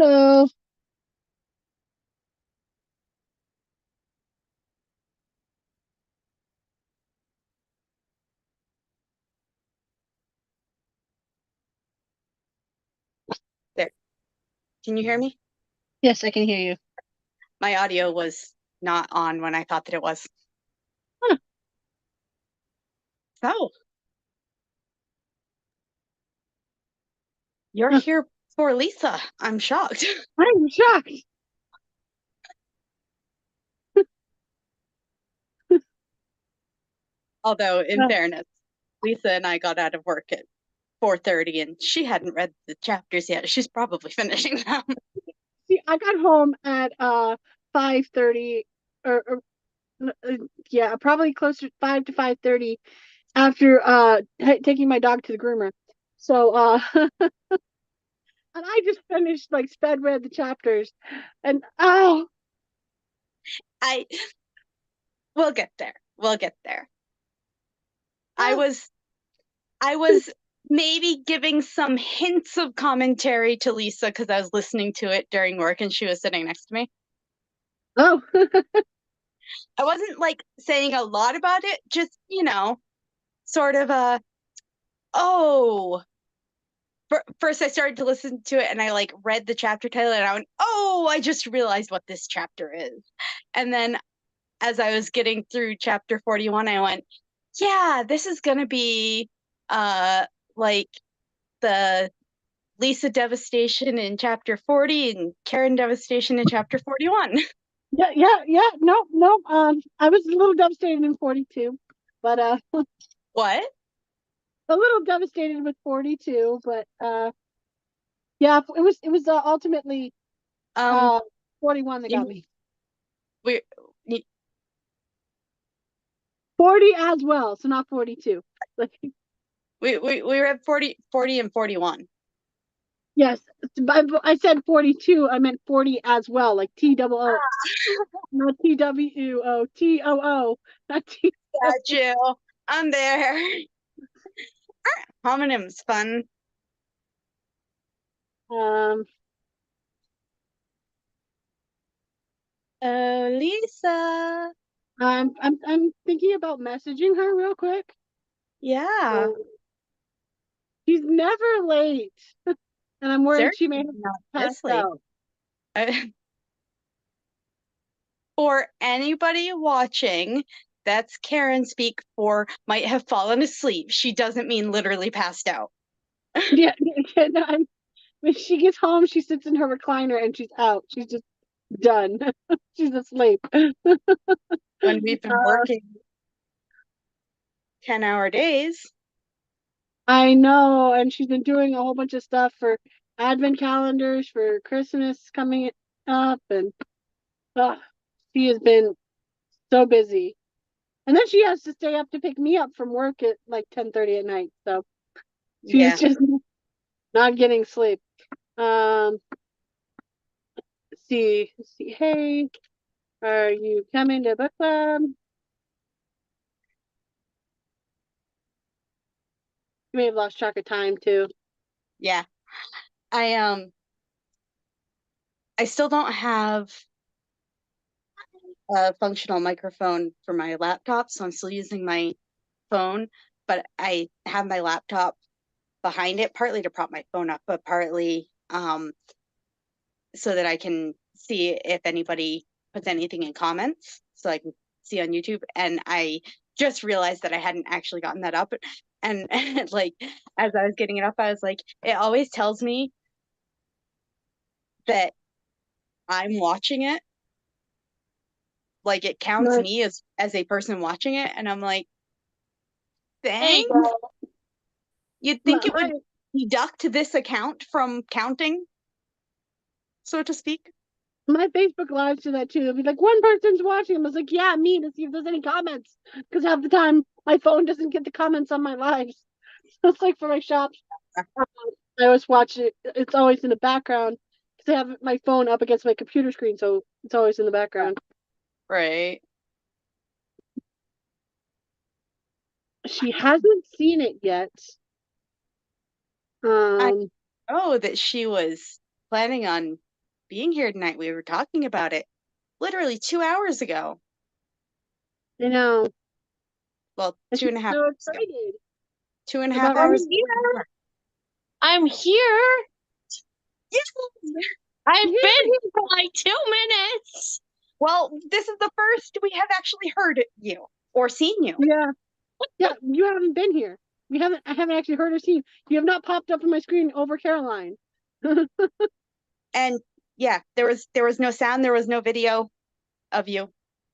Hello. There. Can you hear me? Yes, I can hear you. My audio was not on when I thought that it was. Huh. So, you're Huh. here for Lisa. I'm shocked. I'm shocked. Although, in Uh, fairness, Lisa and I got out of work at 4:30 and she hadn't read the chapters yet. She's probably finishing them. See, I got home at 5:30 or yeah, probably closer to 5 to 5:30 after taking my dog to the groomer. So and I just finished like sped read the chapters and I We'll get there. We'll get there. I oh was I was maybe giving some hints of commentary to Lisa because I was listening to it during work and she was sitting next to me. oh I wasn't like saying a lot about it, just, sort of a, oh, first I started to listen to it and I like read the chapter title and I went, oh, I just realized what this chapter is. And then as I was getting through chapter 41, I went, yeah, this is going to be uh like the Lisa devastation in chapter 40 and Karen devastation in chapter 41. yeah, no, I was a little devastated in 42, but What? a little devastated with 42, but yeah, it was ultimately Um, uh 41 that got you, me. we 40 as well, so not 42. Like we read 40 and 41. yes, but I said 42, I meant 40 as well, like T double O, not TWOTOO, not T. Got you. I'm there. Homonyms fun. Um, Oh, Lisa. I'm thinking about messaging her real quick. Yeah. Um, she's never late, and I'm worried she may Certainly have not passed this late. out. Uh, For anybody watching, that's Karen speak for might have fallen asleep. She doesn't mean literally passed out. Yeah, yeah, no, when she gets home, she sits in her recliner and she's out. She's just done. She's asleep. When we've been working 10-hour days. I know, and she's been doing a whole bunch of stuff for advent calendars for Christmas coming up, and uh, she has been so busy. And then she has to stay up to pick me up from work at like 10:30 at night. So she's Yeah. just not getting sleep. Um, let's see. Hey, are you coming to book club? You may have lost track of time too. Yeah. I I still don't have a functional microphone for my laptop, so I'm still using my phone, but I have my laptop behind it, partly to prop my phone up, but partly so that I can see if anybody puts anything in comments, so I can see on YouTube. And I just realized that I hadn't actually gotten that up. And, like as I was getting it up, I was like, it always tells me that I'm watching it. Like it counts Nice. me as a person watching it, and I'm like, There you thanks. go. You'd think My, it my would deduct this account from counting, so to speak. my Facebook lives do that too. They'll be like, one person's watching. I was like, yeah, me, to see if there's any comments. Because half the time my phone doesn't get the comments on my lives. So it's like for my shops, I always watch it. It's always in the background because I have my phone up against my computer screen, so it's always in the background. Right. She hasn't seen it yet. I Um, know that she was planning on being here tonight. We were talking about it literally 2 hours ago. You know, Well, and two and a she's half so hours ago. excited 2.5 about hours. her. I'm here. Yes. I've Yeah. been here for like 2 minutes. Well, this is the first we have actually heard you or seen you. Yeah. Yeah, you haven't been here. I haven't actually heard or seen. You have not popped up on my screen over Caroline. And yeah, there was no sound, there was no video of you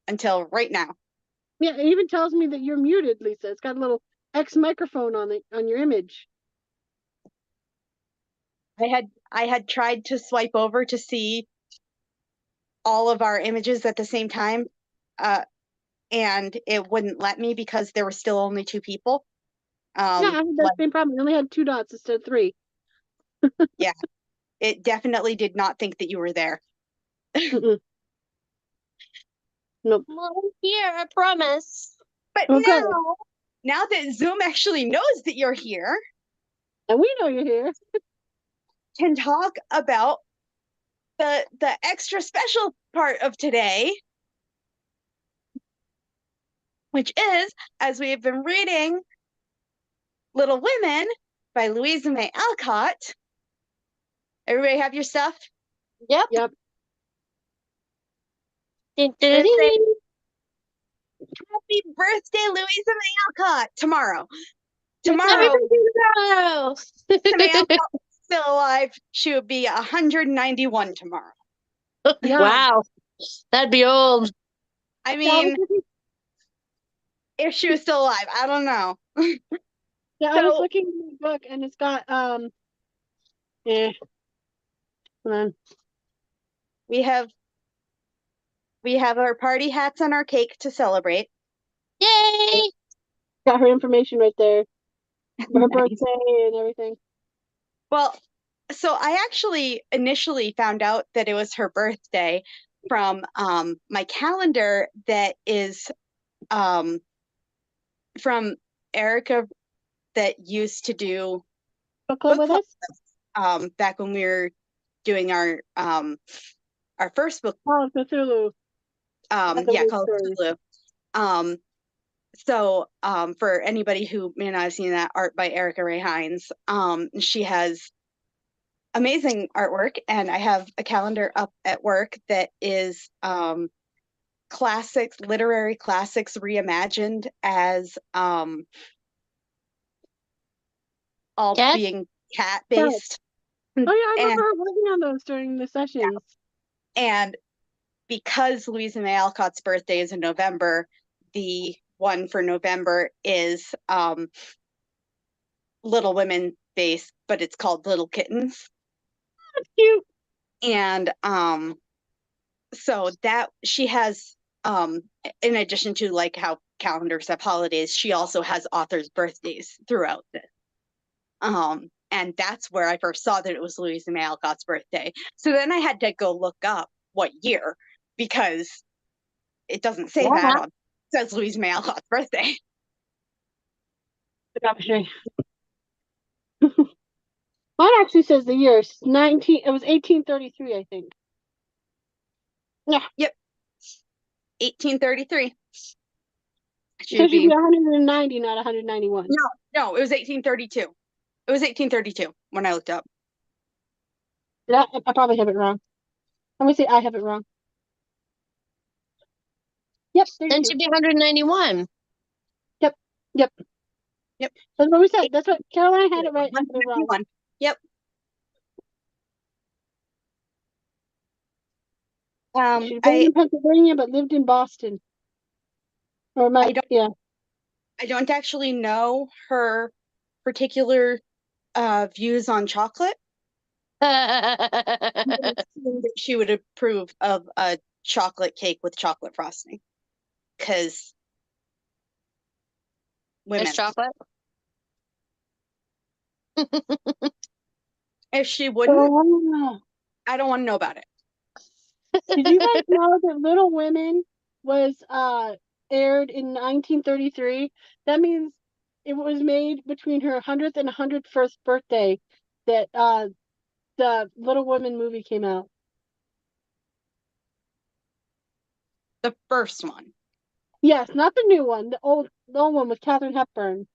until right now. Yeah, it even tells me that you're muted, Lisa. It's got a little X microphone on your image. I had tried to swipe over to see all of our images at the same time, and it wouldn't let me because there were still only 2 people. Yeah, I had that same problem. I only had 2 dots instead of 3. Yeah, it definitely did not think that you were there. Nope. I'm here, I promise. But Okay. now that Zoom actually knows that you're here, And we know you're here. can talk about the extra special part of today, which is, as we have been reading Little Women by Louisa May Alcott. Everybody have your stuff? Yep. Yep. Ding, Let's ding, say, ding. happy birthday, Louisa May Alcott! Tomorrow. Happy Tomorrow, birthday tomorrow. Louisa May Alcott is still alive. She would be 191 tomorrow. Yeah. Wow. That'd be old. I mean, if she was still alive, I don't know. Yeah, I was looking in the book and it's got hold on. We have our party hats on our cake to celebrate. Yay! Got her information right there. Her Nice. birthday and everything. Well, so I actually initially found out that it was her birthday from my calendar that is from Erica that used to do Book club book with club us? back when we were doing our first book. Oh, Cthulhu. Yeah, called Cthulhu. So for anybody who may not have seen that, art by Erica Ray Hines, she has amazing artwork, and I have a calendar up at work that is classics, literary classics reimagined as all Cat? being cat based. Oh yeah, I And, remember working on those during the sessions. and because Louisa May Alcott's birthday is in November, the one for November is Little Women based, but it's called Little Kittens. That's cute. And so that she has in addition to like how calendars have holidays, she also has authors' birthdays throughout this. And that's where I first saw that it was Louisa May Alcott's birthday. So then I had to go look up what year, because it doesn't say that on, it says Louisa May Alcott's birthday. Mine actually says the year. It was 1833, I think. Yeah. Yep. 1833. So she'd be 190, not 191. No, it was 1832. It was 1832 when I looked up. I probably have it wrong. I'm gonna say I have it wrong. Yep. Then she'd be 191. Yep. That's what we said. That's what Caroline had it right. 191. Yep. She was born in Pennsylvania but lived in Boston. I don't actually know her particular views on chocolate. She would approve of a chocolate cake with chocolate frosting, because women. It's chocolate. If she wouldn't, I don't want to know about it. Did you guys know that Little Women was aired in 1933? That means it was made between her 100th and 101st birthday that the Little Women movie came out. The first one. Yes, not the new one. The old one with Katharine Hepburn.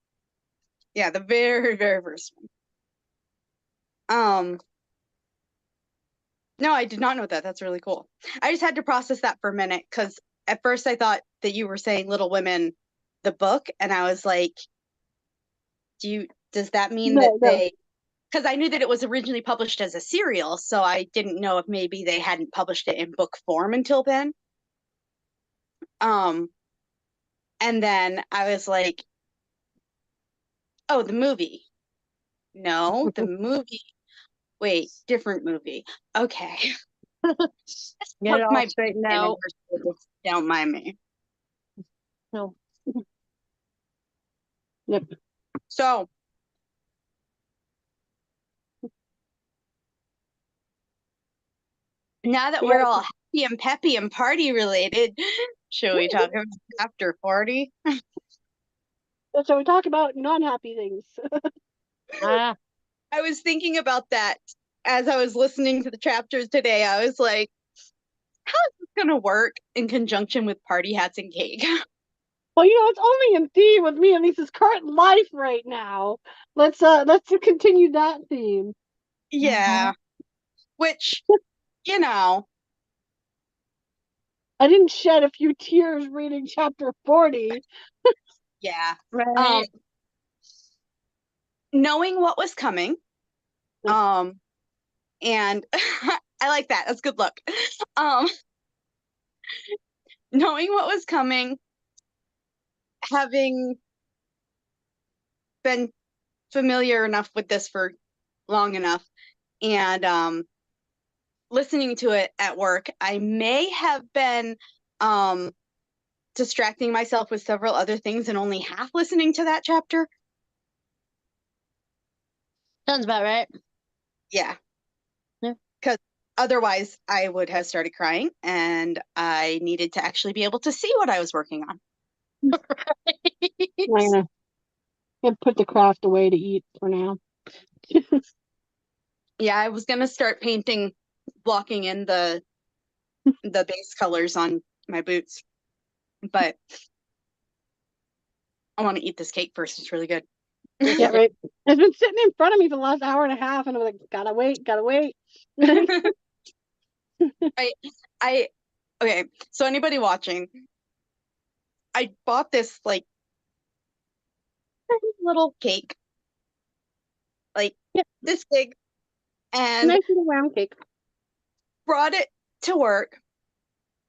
Yeah, the very, very first one. No, I did not know that. That's really cool. I just had to process that for a minute because at first I thought that you were saying Little Women, the book, and I was like, does that mean that No. they, because I knew that it was originally published as a serial, so I didn't know if maybe they hadn't published it in book form until then. And then I was like, oh, the movie. No, the movie. Wait, different movie. Okay. Get it all My straightened brain out. don't mind me. No. Yep. So now that we're all happy and peppy and party related, should we talk about chapter 40? So we talk about non-happy things. Ah, I was thinking about that as I was listening to the chapters today. I was like, how is this going to work in conjunction with party hats and cake? Well, it's only in theme with me and Lisa's current life right now. Let's continue that theme. Yeah. Which, I didn't shed a few tears reading chapter 40. yeah. right. Knowing what was coming, and I like that. That's good luck. Knowing what was coming, having been familiar enough with this for long enough, and listening to it at work, I may have been distracting myself with several other things and only half listening to that chapter. Sounds about right. Yeah. Yeah. Because otherwise I would have started crying and I needed to actually be able to see what I was working on. I'm gonna put the craft away to eat for now. Yeah, I was gonna start painting, blocking in the base colors on my boots, but I want to eat this cake first. It's really good. Yeah, right. It's been sitting in front of me for the last hour and a half, and I'm like, gotta wait. Okay, so anybody watching, I bought this like little cake, like this big, and Nice little round cake. brought it to work,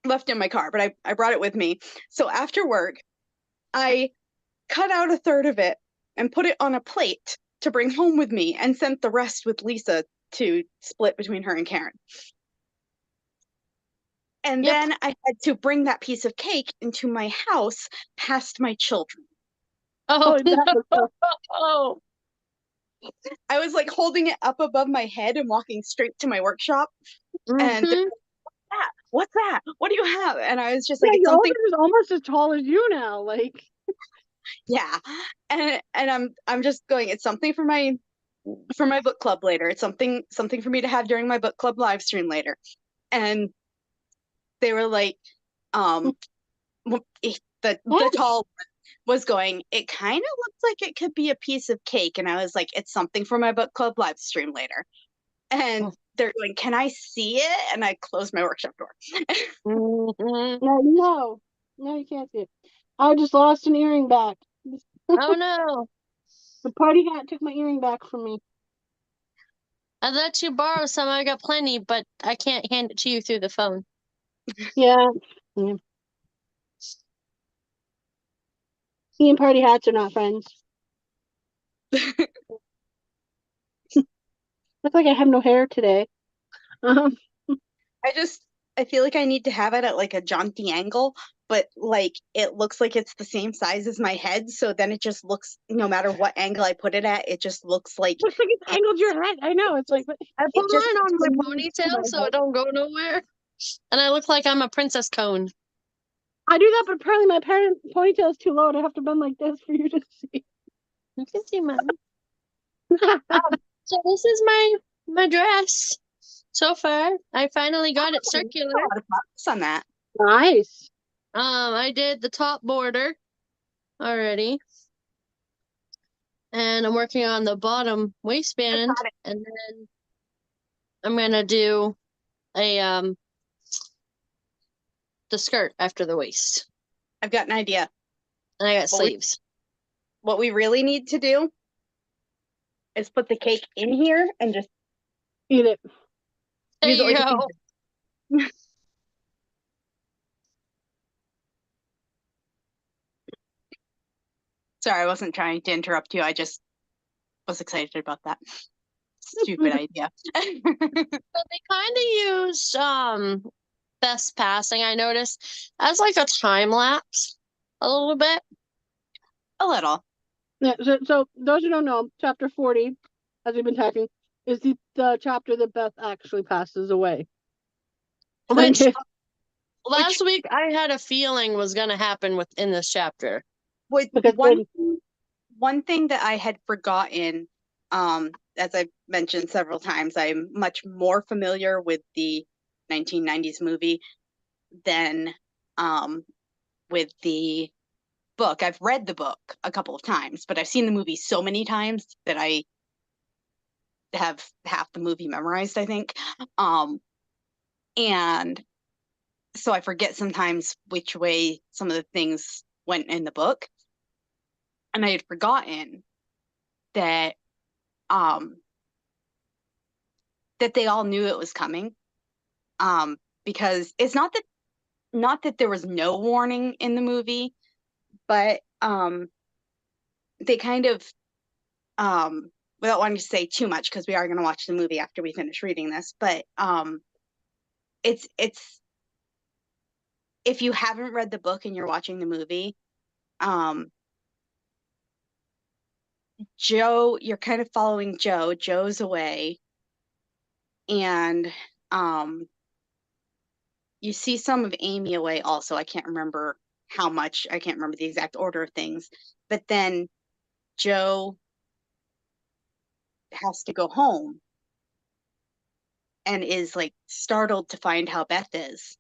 left in my car, but I brought it with me. So after work, I cut out a third of it and put it on a plate to bring home with me and sent the rest with Lisa to split between her and Karen. And then I had to bring that piece of cake into my house past my children. Oh, that was oh. I was like holding it up above my head and walking straight to my workshop. And Mhm. what's that? What do you have? And I was just like, yeah, it's your something. older is almost as tall as you now. Like, Yeah. And I'm just going, it's something for my book club later. It's something for me to have during my book club live stream later. And they were like, the tall one was going, it kind of looks like it could be a piece of cake. And I was like, it's something for my book club live stream later. And they're going, can I see it? And I closed my workshop door. Mhm. no, you can't see it. I just lost an earring back. Oh no. The party hat took my earring back from me. I let you borrow some. I got plenty, but I can't hand it to you through the phone. Yeah. He and party hats are not friends. Looks like I have no hair today. I feel like I need to have it at like a jaunty angle, but like it looks like it's the same size as my head. So then it just looks, no matter what angle I put it at, it just looks like Looks like it's angled your head. I know. It's like, I put just mine on my moves to ponytail my so head. it don't go nowhere. And I look like I'm a princess cone. I do that, but apparently my parent ponytail is too low, and I have to bend like this for you to see. You can see mine. So this is my dress. So far, I finally got it circular. A lot of focus on that. Nice. I did the top border already. And I'm working on the bottom waistband. got it. And then I'm gonna do a the skirt after the waist. I've got an idea. And I got What we- sleeves. What we really need to do is put the cake in here and just Eat it. There use it you like a go. finger. Sorry, I wasn't trying to interrupt you. I just was excited about that. Stupid idea. So they kind of used best passing, I noticed, as like a time lapse a little bit. A little. Yeah, so those who don't know, chapter 40, as we've been talking, is the chapter that Beth actually passes away. Which Okay. last week I had a feeling was gonna happen within this chapter. With Because one thing that I had forgotten, as I've mentioned several times, I'm much more familiar with the 1990s movie than with the book. I've read the book a couple of times, but I've seen the movie so many times that I have half the movie memorized, I think. And so I forget sometimes which way some of the things went in the book. And I had forgotten that that they all knew it was coming. Because it's not that there was no warning in the movie, but they kind of without wanting to say too much, because we are going to watch the movie after we finish reading this, but it's if you haven't read the book and you're watching the movie, Jo, you're kind of following Jo. Jo's away, and you see some of Amy away also. I can't remember how much. I can't remember the exact order of things. But then Jo has to go home and is like startled to find how Beth is,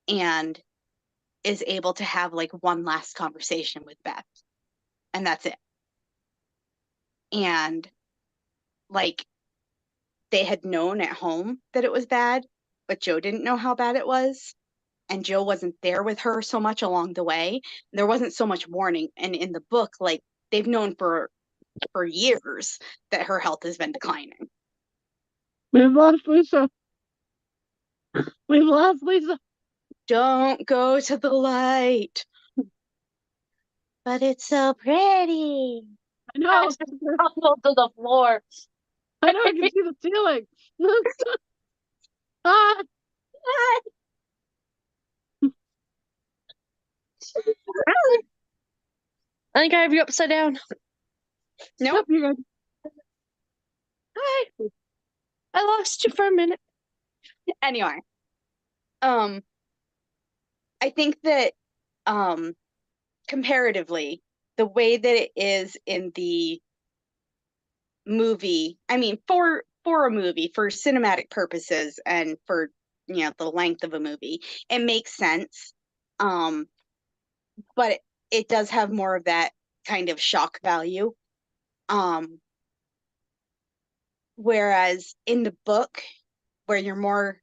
and is able to have like one last conversation with Beth, and that's it. And like they had known at home that it was bad, but Jo didn't know how bad it was. And Jo wasn't there with her so much along the way. There wasn't so much warning. And in the book, like they've known for years that her health has been declining. we've lost Lisa. We've lost Lisa. Don't go to the light. But it's so pretty. I know. I just tumbled to the floor. I know. I can see the ceiling. Ah, I think I have you upside down. Nope. yep, you're good. Hi. I lost you for a minute. Anyway, I think that comparatively, the way that it is in the movie, I mean, for a movie, for cinematic purposes, and for the length of a movie, it makes sense. But it does have more of that kind of shock value. Whereas in the book, where you're more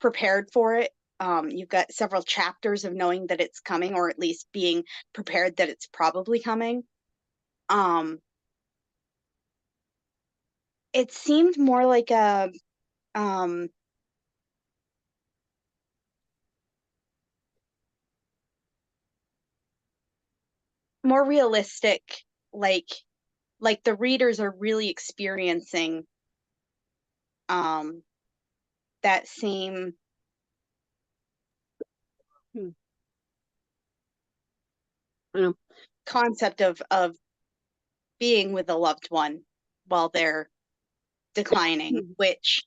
prepared for it, you've got several chapters of knowing that it's coming, or at least being prepared that it's probably coming. It seemed more like a more realistic, like the readers are really experiencing that same concept of being with a loved one while they're declining, which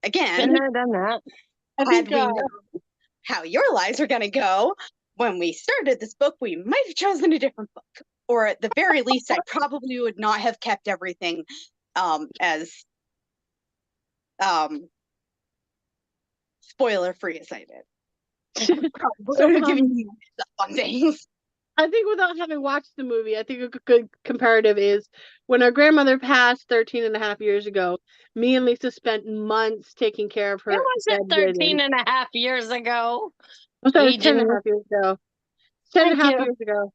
again, Been there, done that. I had think we known how your lives are going to go when we started this book, we might have chosen a different book, or at the very least, I probably would not have kept everything as spoiler free as I did. So we're giving you fun things. I think without having watched the movie, I think a good comparative is when our grandmother passed 13 and a half years ago, me and Lisa spent months taking care of It her wasn't bedridden. 13 and a half years ago. I'm sorry, it was 10 and a Agent. half years ago. 10 and a Thank half you. years ago.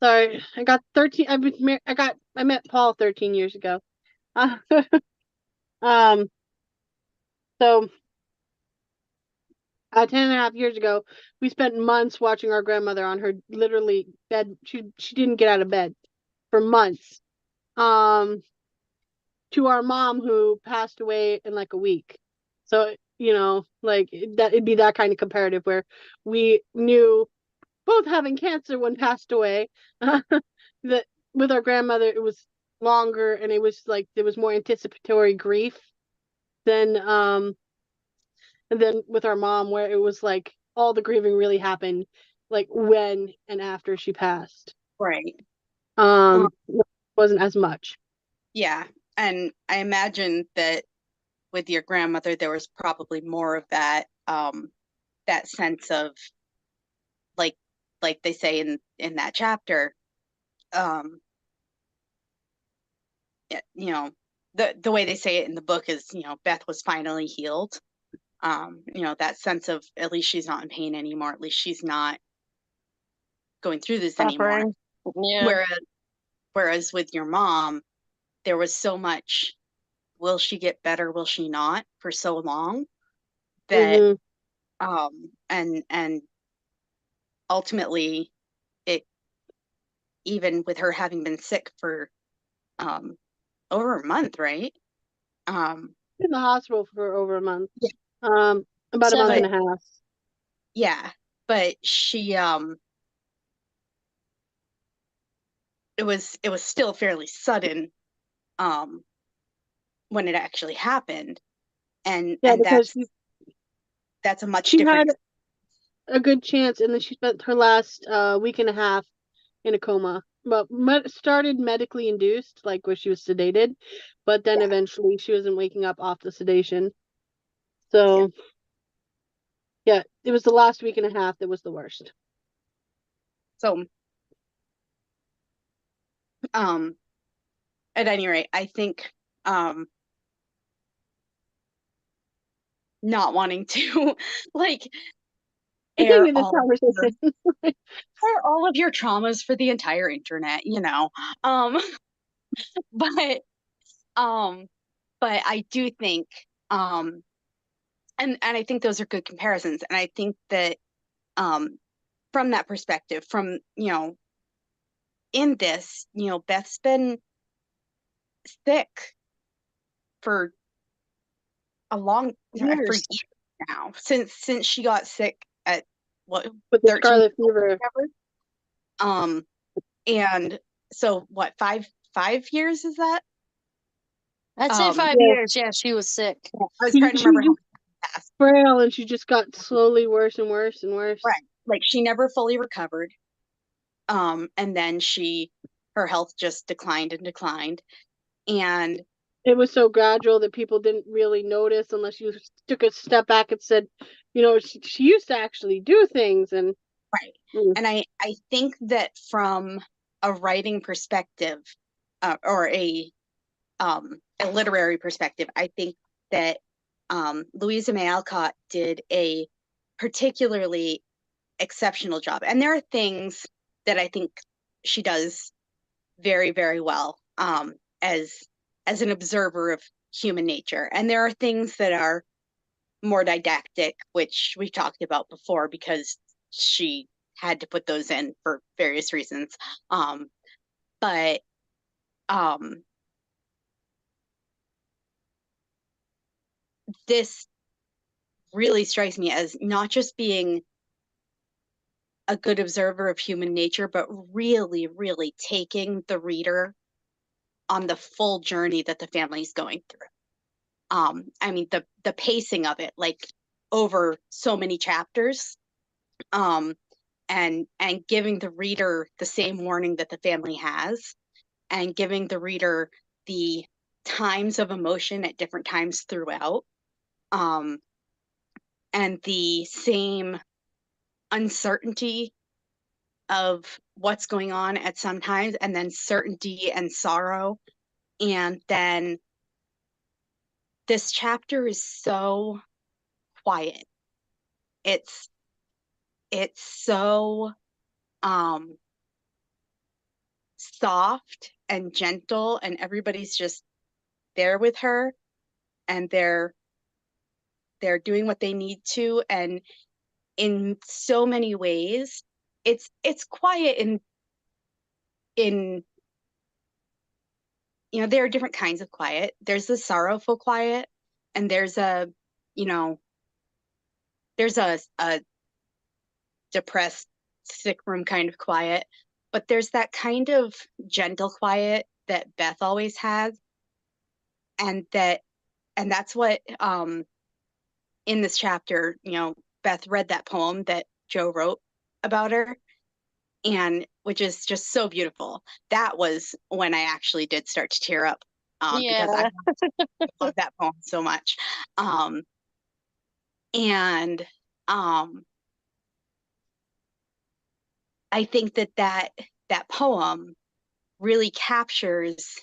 Sorry, I got 13. I met Paul 13 years ago. Um, so 10 and a half years ago, we spent months watching our grandmother on her literally bed. She didn't get out of bed for months. To our mom who passed away in like a week. So, like it'd be that kind of comparative where we knew both having cancer when passed away, that with our grandmother it was longer and it was like there was more anticipatory grief than and then with our mom where it was like all the grieving really happened like when and after she passed. Right. It wasn't as much. Yeah. And I imagine that with your grandmother, there was probably more of that, that sense of like they say in that chapter, the way they say it in the book is, Beth was finally healed. That sense of at least she's not in pain anymore. At least she's not going through this anymore. Suffering. Yeah. Whereas with your mom, there was so much, will she get better? Will she not? For so long that, and ultimately it, even with her having been sick for, over a month, right? In the hospital for over a month. Yeah. About a month and a half. Yeah, but she it was still fairly sudden when it actually happened, and that's a much different. Had a good chance, and then she spent her last week and a half in a coma. But started medically induced, like where she was sedated, but then eventually she wasn't waking up off the sedation. So yeah, it was the last week and a half that was the worst. So at any rate, I think not wanting to like air all of your traumas for the entire internet, but I do think and I think those are good comparisons, and I think that from that perspective, from in this, Beth's been sick for a long time, for years now, since she got sick at what, with the scarlet fever. And so what, 5 years is that? I'd say 5 years. Yeah, she was sick. I was trying to remember how fast. Frail, and she just got slowly worse and worse and worse. Right, like she never fully recovered. And then her health just declined and declined, and it was so gradual that people didn't really notice unless you took a step back and said, she used to actually do things. And right. And I think that from a writing perspective, or a literary perspective, I think that Louisa May Alcott did a particularly exceptional job. And there are things that I think she does very, very well, as an observer of human nature. And there are things that are more didactic, which we talked about before, because she had to put those in for various reasons. But this really strikes me as not just being a good observer of human nature, but really, really taking the reader on the full journey that the family's going through. I mean, the pacing of it, like over so many chapters, and giving the reader the same warning that the family has, and giving the reader the times of emotion at different times throughout, and the same uncertainty of what's going on at some times, and then certainty and sorrow. And then this chapter is so quiet. It's so soft and gentle, and everybody's just there with her, and they're doing what they need to. And in so many ways, it's quiet in there are different kinds of quiet. There's the sorrowful quiet, and there's a depressed sick room kind of quiet, but there's that kind of gentle quiet that Beth always has, and that's what in this chapter, Beth read that poem that Jo wrote about her, and which is just so beautiful. That was when I actually did start to tear up, because I love that poem so much. And I think that poem really captures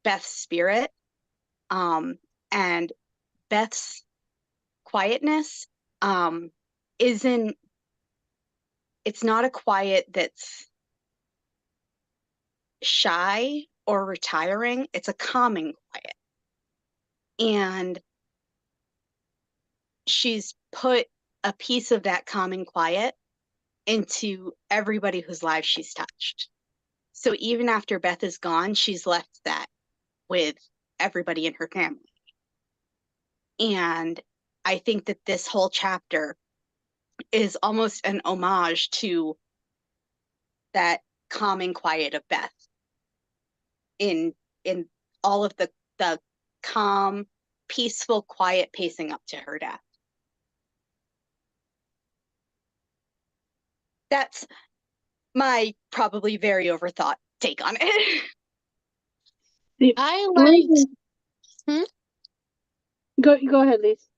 Beth's spirit, and Beth's quietness it's not a quiet that's shy or retiring. It's a calming quiet. And she's put a piece of that calming quiet into everybody whose lives she's touched. So even after Beth is gone, she's left that with everybody in her family. And I think that this whole chapter is almost an homage to that calming quiet of Beth in all of the calm, peaceful, quiet pacing up to her death. That's my probably very overthought take on it. I liked. Go ahead, Lise.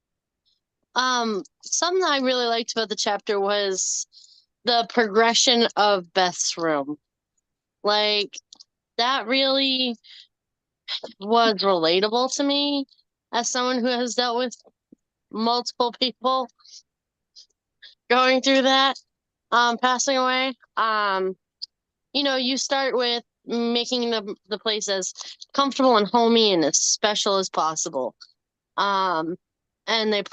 Something I really liked about the chapter was the progression of Beth's room. Like, that really was relatable to me as someone who has dealt with multiple people going through that, passing away. You start with making the place as comfortable and homey and as special as possible. And they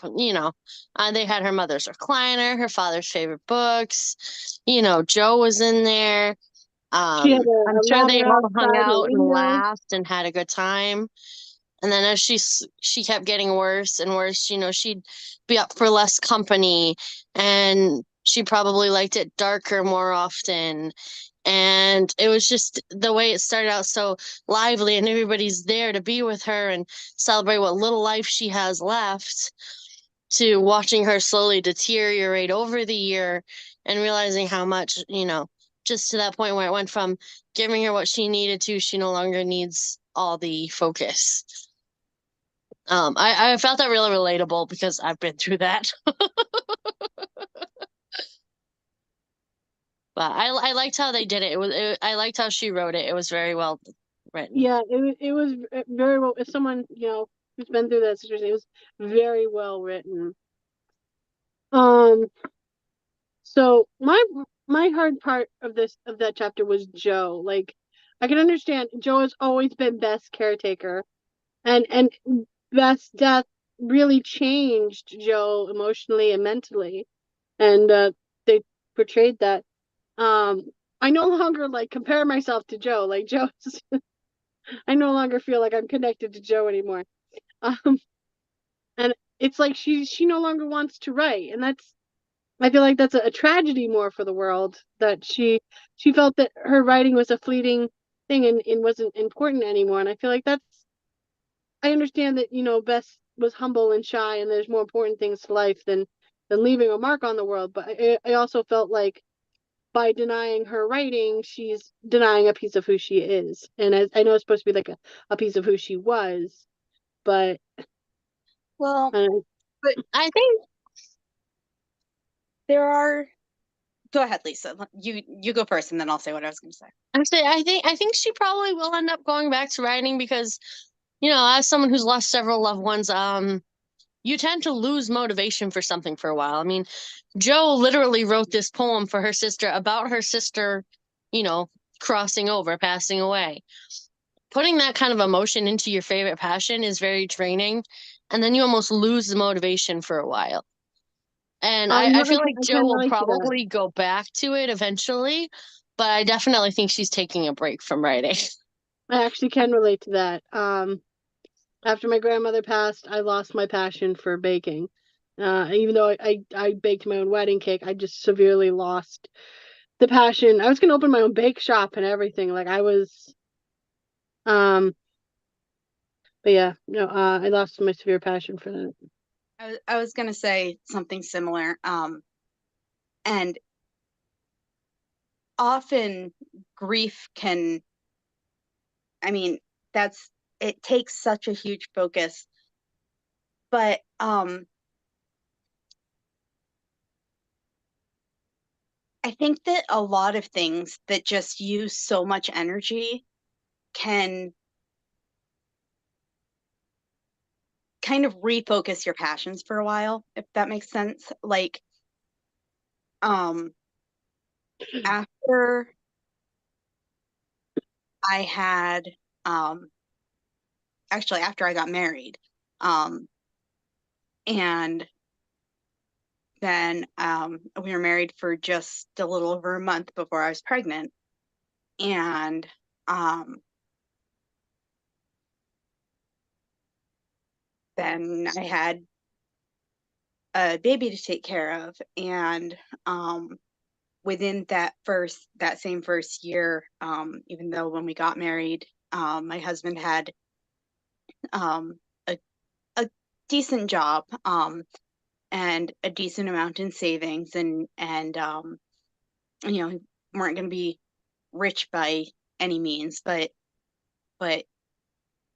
had her mother's recliner, her father's favorite books. Jo was in there. I'm sure they all hung out and laughed and had a good time. And then as she kept getting worse and worse, she'd be up for less company, and she probably liked it darker more often. And it was just the way it started out so lively, and everybody's there to be with her and celebrate what little life she has left, to watching her slowly deteriorate over the year and realizing how much, just to that point where it went from giving her what she needed to, she no longer needs all the focus. I felt that really relatable because I've been through that. But I liked how they did it. I liked how she wrote it. It was very well written. Yeah, it was very well. As someone who's been through that situation, it was very well written. So my hard part of that chapter was Jo. Like, I can understand Jo has always been Beth's caretaker, and Beth's death really changed Jo emotionally and mentally, and they portrayed that. I no longer compare myself to Jo. Like, Jo, I no longer feel like I'm connected to Jo anymore. And it's like she no longer wants to write, and I feel like that's a tragedy more for the world, that she felt that her writing was a fleeting thing and wasn't important anymore. And I feel like I understand that Beth was humble and shy, and there's more important things to life than leaving a mark on the world. But I also felt like by denying her writing, she's denying a piece of who she is. And I know it's supposed to be like a piece of who she was, but well, but I think there are, go ahead, Lisa. You go first and then I'll say what I was going to say. I think she probably will end up going back to writing because, as someone who's lost several loved ones, you tend to lose motivation for something for a while. I mean, Jo literally wrote this poem for her sister about her sister, crossing over, passing away. Putting that kind of emotion into your favorite passion is very draining, and then you almost lose the motivation for a while. And I feel like Jo will probably go back to it eventually, but I definitely think she's taking a break from writing. I actually can relate to that. After my grandmother passed, I lost my passion for baking. Even though I baked my own wedding cake, I just severely lost the passion. I was gonna open my own bake shop and everything. Like I was, but yeah, no, I lost my severe passion for that. I was going to say something similar. And often grief can, I mean, it takes such a huge focus, but I think that a lot of things that just use so much energy can kind of refocus your passions for a while, if that makes sense. Like, after I had, actually after I got married, and then we were married for just a little over a month before I was pregnant. And then I had a baby to take care of. And within that same first year, even though when we got married, my husband had a, a decent job and a decent amount in savings, and weren't going to be rich by any means, but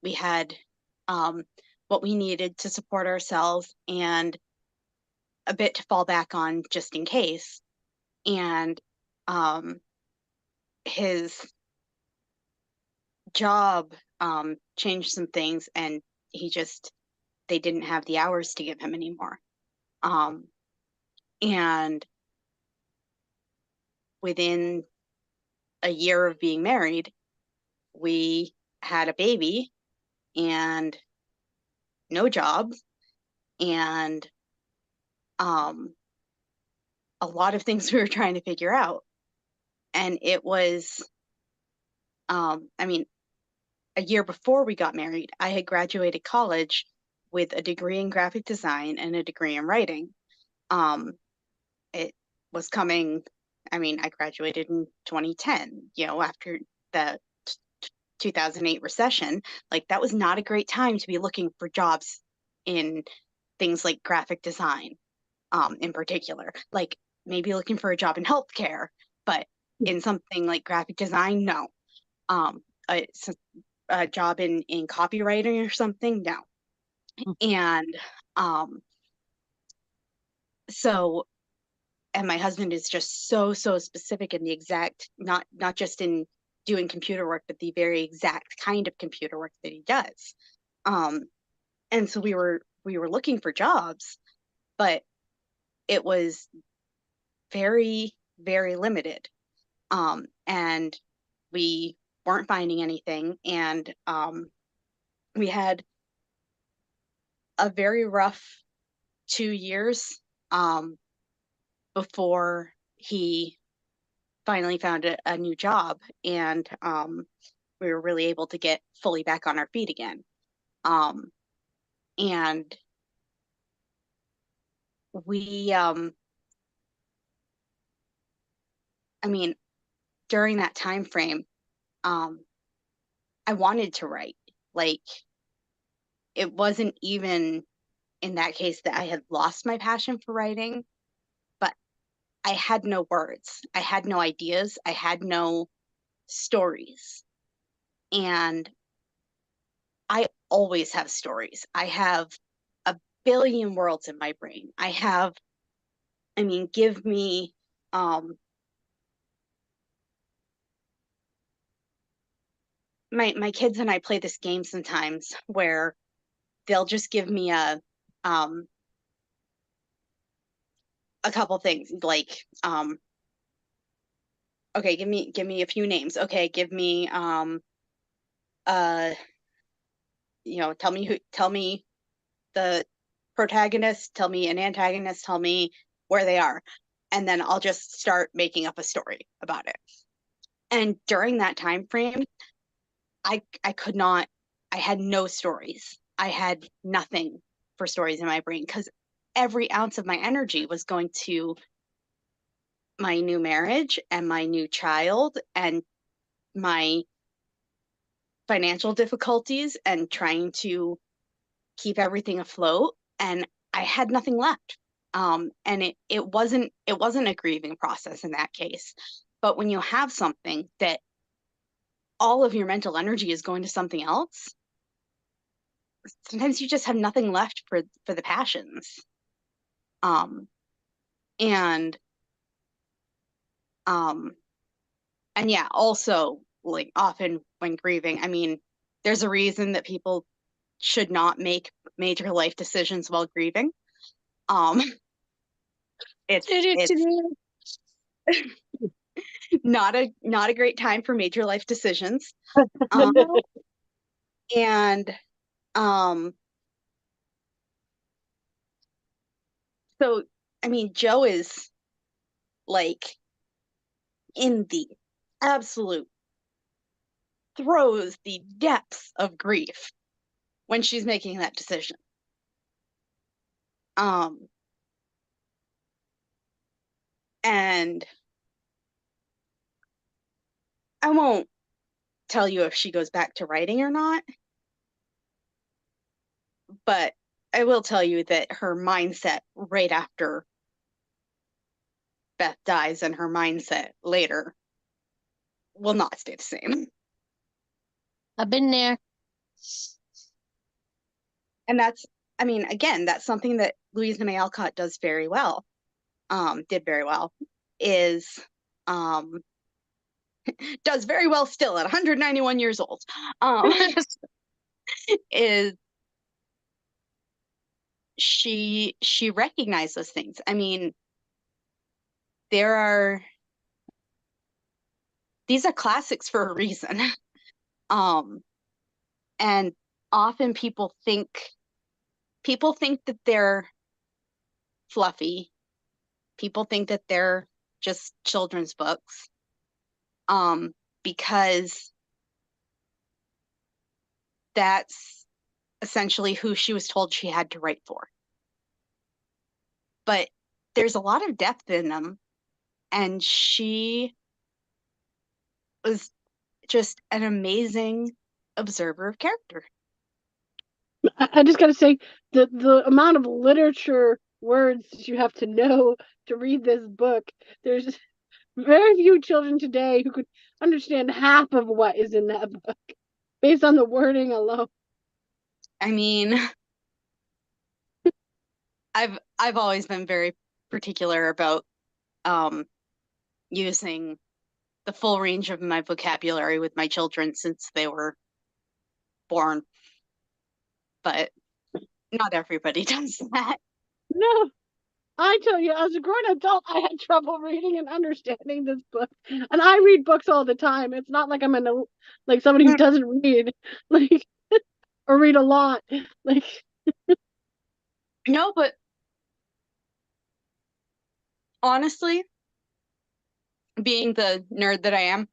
we had what we needed to support ourselves and a bit to fall back on just in case. And his job changed some things, and they didn't have the hours to give him anymore. And within a year of being married, we had a baby and no job, and a lot of things we were trying to figure out. And it was, I mean, a year before we got married, I had graduated college with a degree in graphic design and a degree in writing. It was coming, I graduated in 2010, after the 2008 recession. Like, that was not a great time to be looking for jobs in things like graphic design, in particular. Like, maybe looking for a job in healthcare, but in something like graphic design, no. A job in copywriting or something, no. And and my husband is just so specific in the exact, not just in doing computer work, but the very exact kind of computer work that he does. And so we were looking for jobs, but it was very, very limited. And we weren't finding anything. And we had a very rough 2 years before he finally found a new job, and we were really able to get fully back on our feet again. And we, during that time frame, I wanted to write. Like, it wasn't even in that case that I had lost my passion for writing, but I had no words. I had no ideas. I had no stories. And I always have stories. I have a billion worlds in my brain. I have I mean, give me my kids and I play this game sometimes where they'll just give me a couple things like okay, give me a few names. Okay, give me tell me the protagonist, tell me an antagonist, tell me where they are. And then I'll just start making up a story about it. And during that time frame, I could not, I had no stories. I had nothing for stories in my brain because every ounce of my energy was going to my new marriage and my new child and my financial difficulties and trying to keep everything afloat. And I had nothing left. And it wasn't a grieving process in that case. But when you have something that all of your mental energy is going to something else, sometimes you just have nothing left for the passions. And yeah, also like often when grieving, I mean, there's a reason that people should not make major life decisions while grieving. It's not a great time for major life decisions. And so I mean, Jo is like in the absolute throes, the depths of grief when she's making that decision. And I won't tell you if she goes back to writing or not, but I will tell you that her mindset right after Beth dies and her mindset later will not stay the same. I've been there. And that's, I mean, again, that's something that Louisa May Alcott does very well, did very well, is does very well still at 191 years old, is she recognizes things. I mean, these are classics for a reason. And often people think that they're fluffy. People think that they're just children's books. Because that's essentially who she was told she had to write for. But there's a lot of depth in them, and she was just an amazing observer of character. I just gotta say the amount of literature words you have to know to read this book, there's very few children today who could understand half of what is in that book based on the wording alone. I mean, I've always been very particular about using the full range of my vocabulary with my children since they were born. But not everybody does that. No, I tell you, as a grown adult, I had trouble reading and understanding this book. And I read books all the time. It's not like I'm like somebody who doesn't read, like, or read a lot. Like, no, but honestly, being the nerd that I am,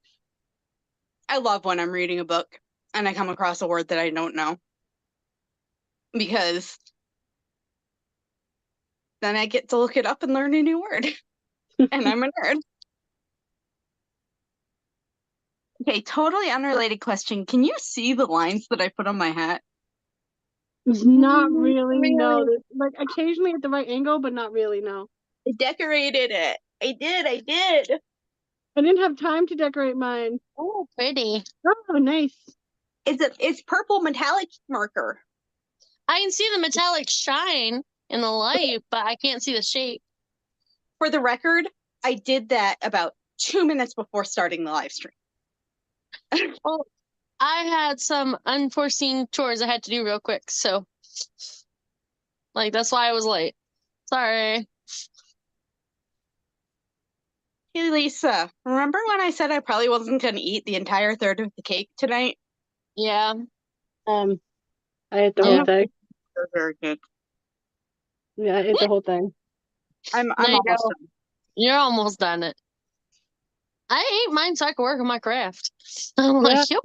I love when I'm reading a book and I come across a word that I don't know, because then I get to look it up and learn a new word. And I'm a nerd. Okay, totally unrelated question. Can you see the lines that I put on my hat? not really, no. Like occasionally at the right angle, but not really, no. I decorated it. I did. I didn't have time to decorate mine. Oh, pretty. Oh, nice. It's purple metallic marker. I can see the metallic shine in the light, but I can't see the shape. For the record, I did that about 2 minutes before starting the live stream. Well, I had some unforeseen chores I had to do real quick, so like that's why I was late. Sorry. Hey, Lisa, remember when I said I probably wasn't going to eat the entire third of the cake tonight? Yeah. I ate the Yeah. whole thing. They're very good. Yeah, I ate the whole thing. I'm There you almost go. done. You're almost done it. I ate mine so I could work on my craft. I'm Yeah. like, yep,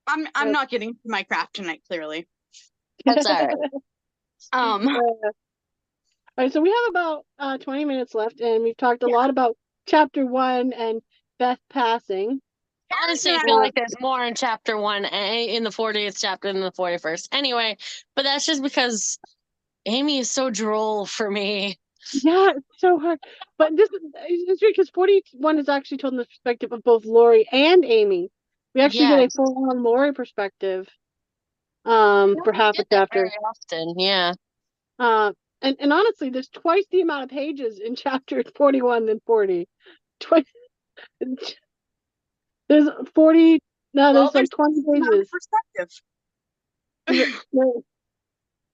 I'm Yep. not getting to my craft tonight, clearly. that's all right. Um, All right, so we have about 20 minutes left, and we've talked a lot about chapter 1 and Beth passing. Honestly, I feel like there's more in chapter 1 in the 40th chapter than the 41st. Anyway, but that's just because Amy is so droll for me. Yeah, it's so hard. But this is weird because 41 is actually told in the perspective of both Lori and Amy. We actually get a Yes. full-on Lori perspective for half a Get that chapter. very often, yeah. And honestly, there's twice the amount of pages in chapter 41 than 40. Twice. There's 40. No, well, there's like 20 pages. Perspective.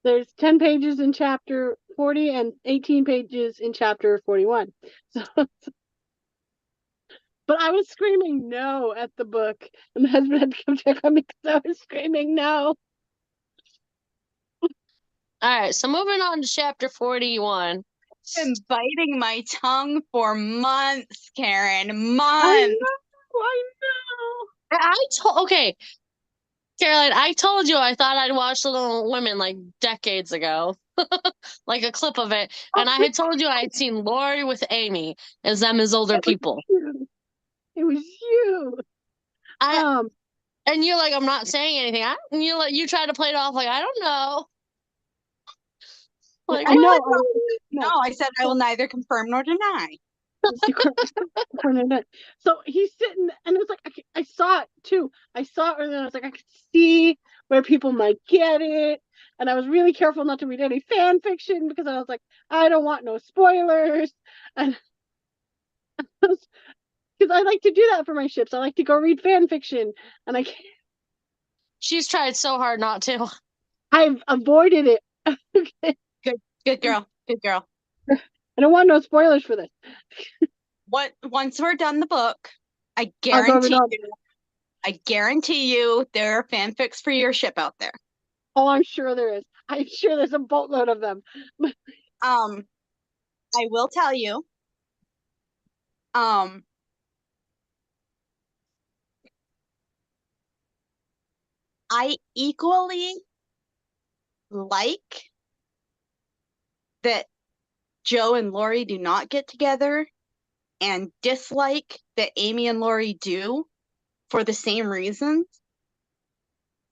There's 10 pages in chapter 40 and 18 pages in chapter 41. So, but I was screaming no at the book, and my husband had to come check on me because I was screaming no. All right, so moving on to chapter 41. Been biting my tongue for months, Karen. I Months. know. Okay, Caroline, I told you I thought I'd watched Little Women like decades ago, like a clip of it, and I had told you I'd seen Lori with Amy as them as older people. It was you. And you're like, I'm not saying anything. And you try to play it off like I don't know. Like, I know. No, I said I will neither confirm nor deny. So he's sitting, and it's like I saw it too. I saw it, and I was like, I could see where people might get it, and I was really careful not to read any fan fiction because I was like, I don't want no spoilers, and because I like to do that for my ships. I like to go read fan fiction, and I can't. She's tried so hard not to. I've avoided it. Okay. Good girl. Good girl. I don't want no spoilers for this. Once we're done the book, I I'll go read guarantee you there are fanfics for your ship out there. Oh, I'm sure there is. I'm sure there's a boatload of them. I will tell you. I equally like that Joe and Lori do not get together, and dislike that Amy and Lori do for the same reasons,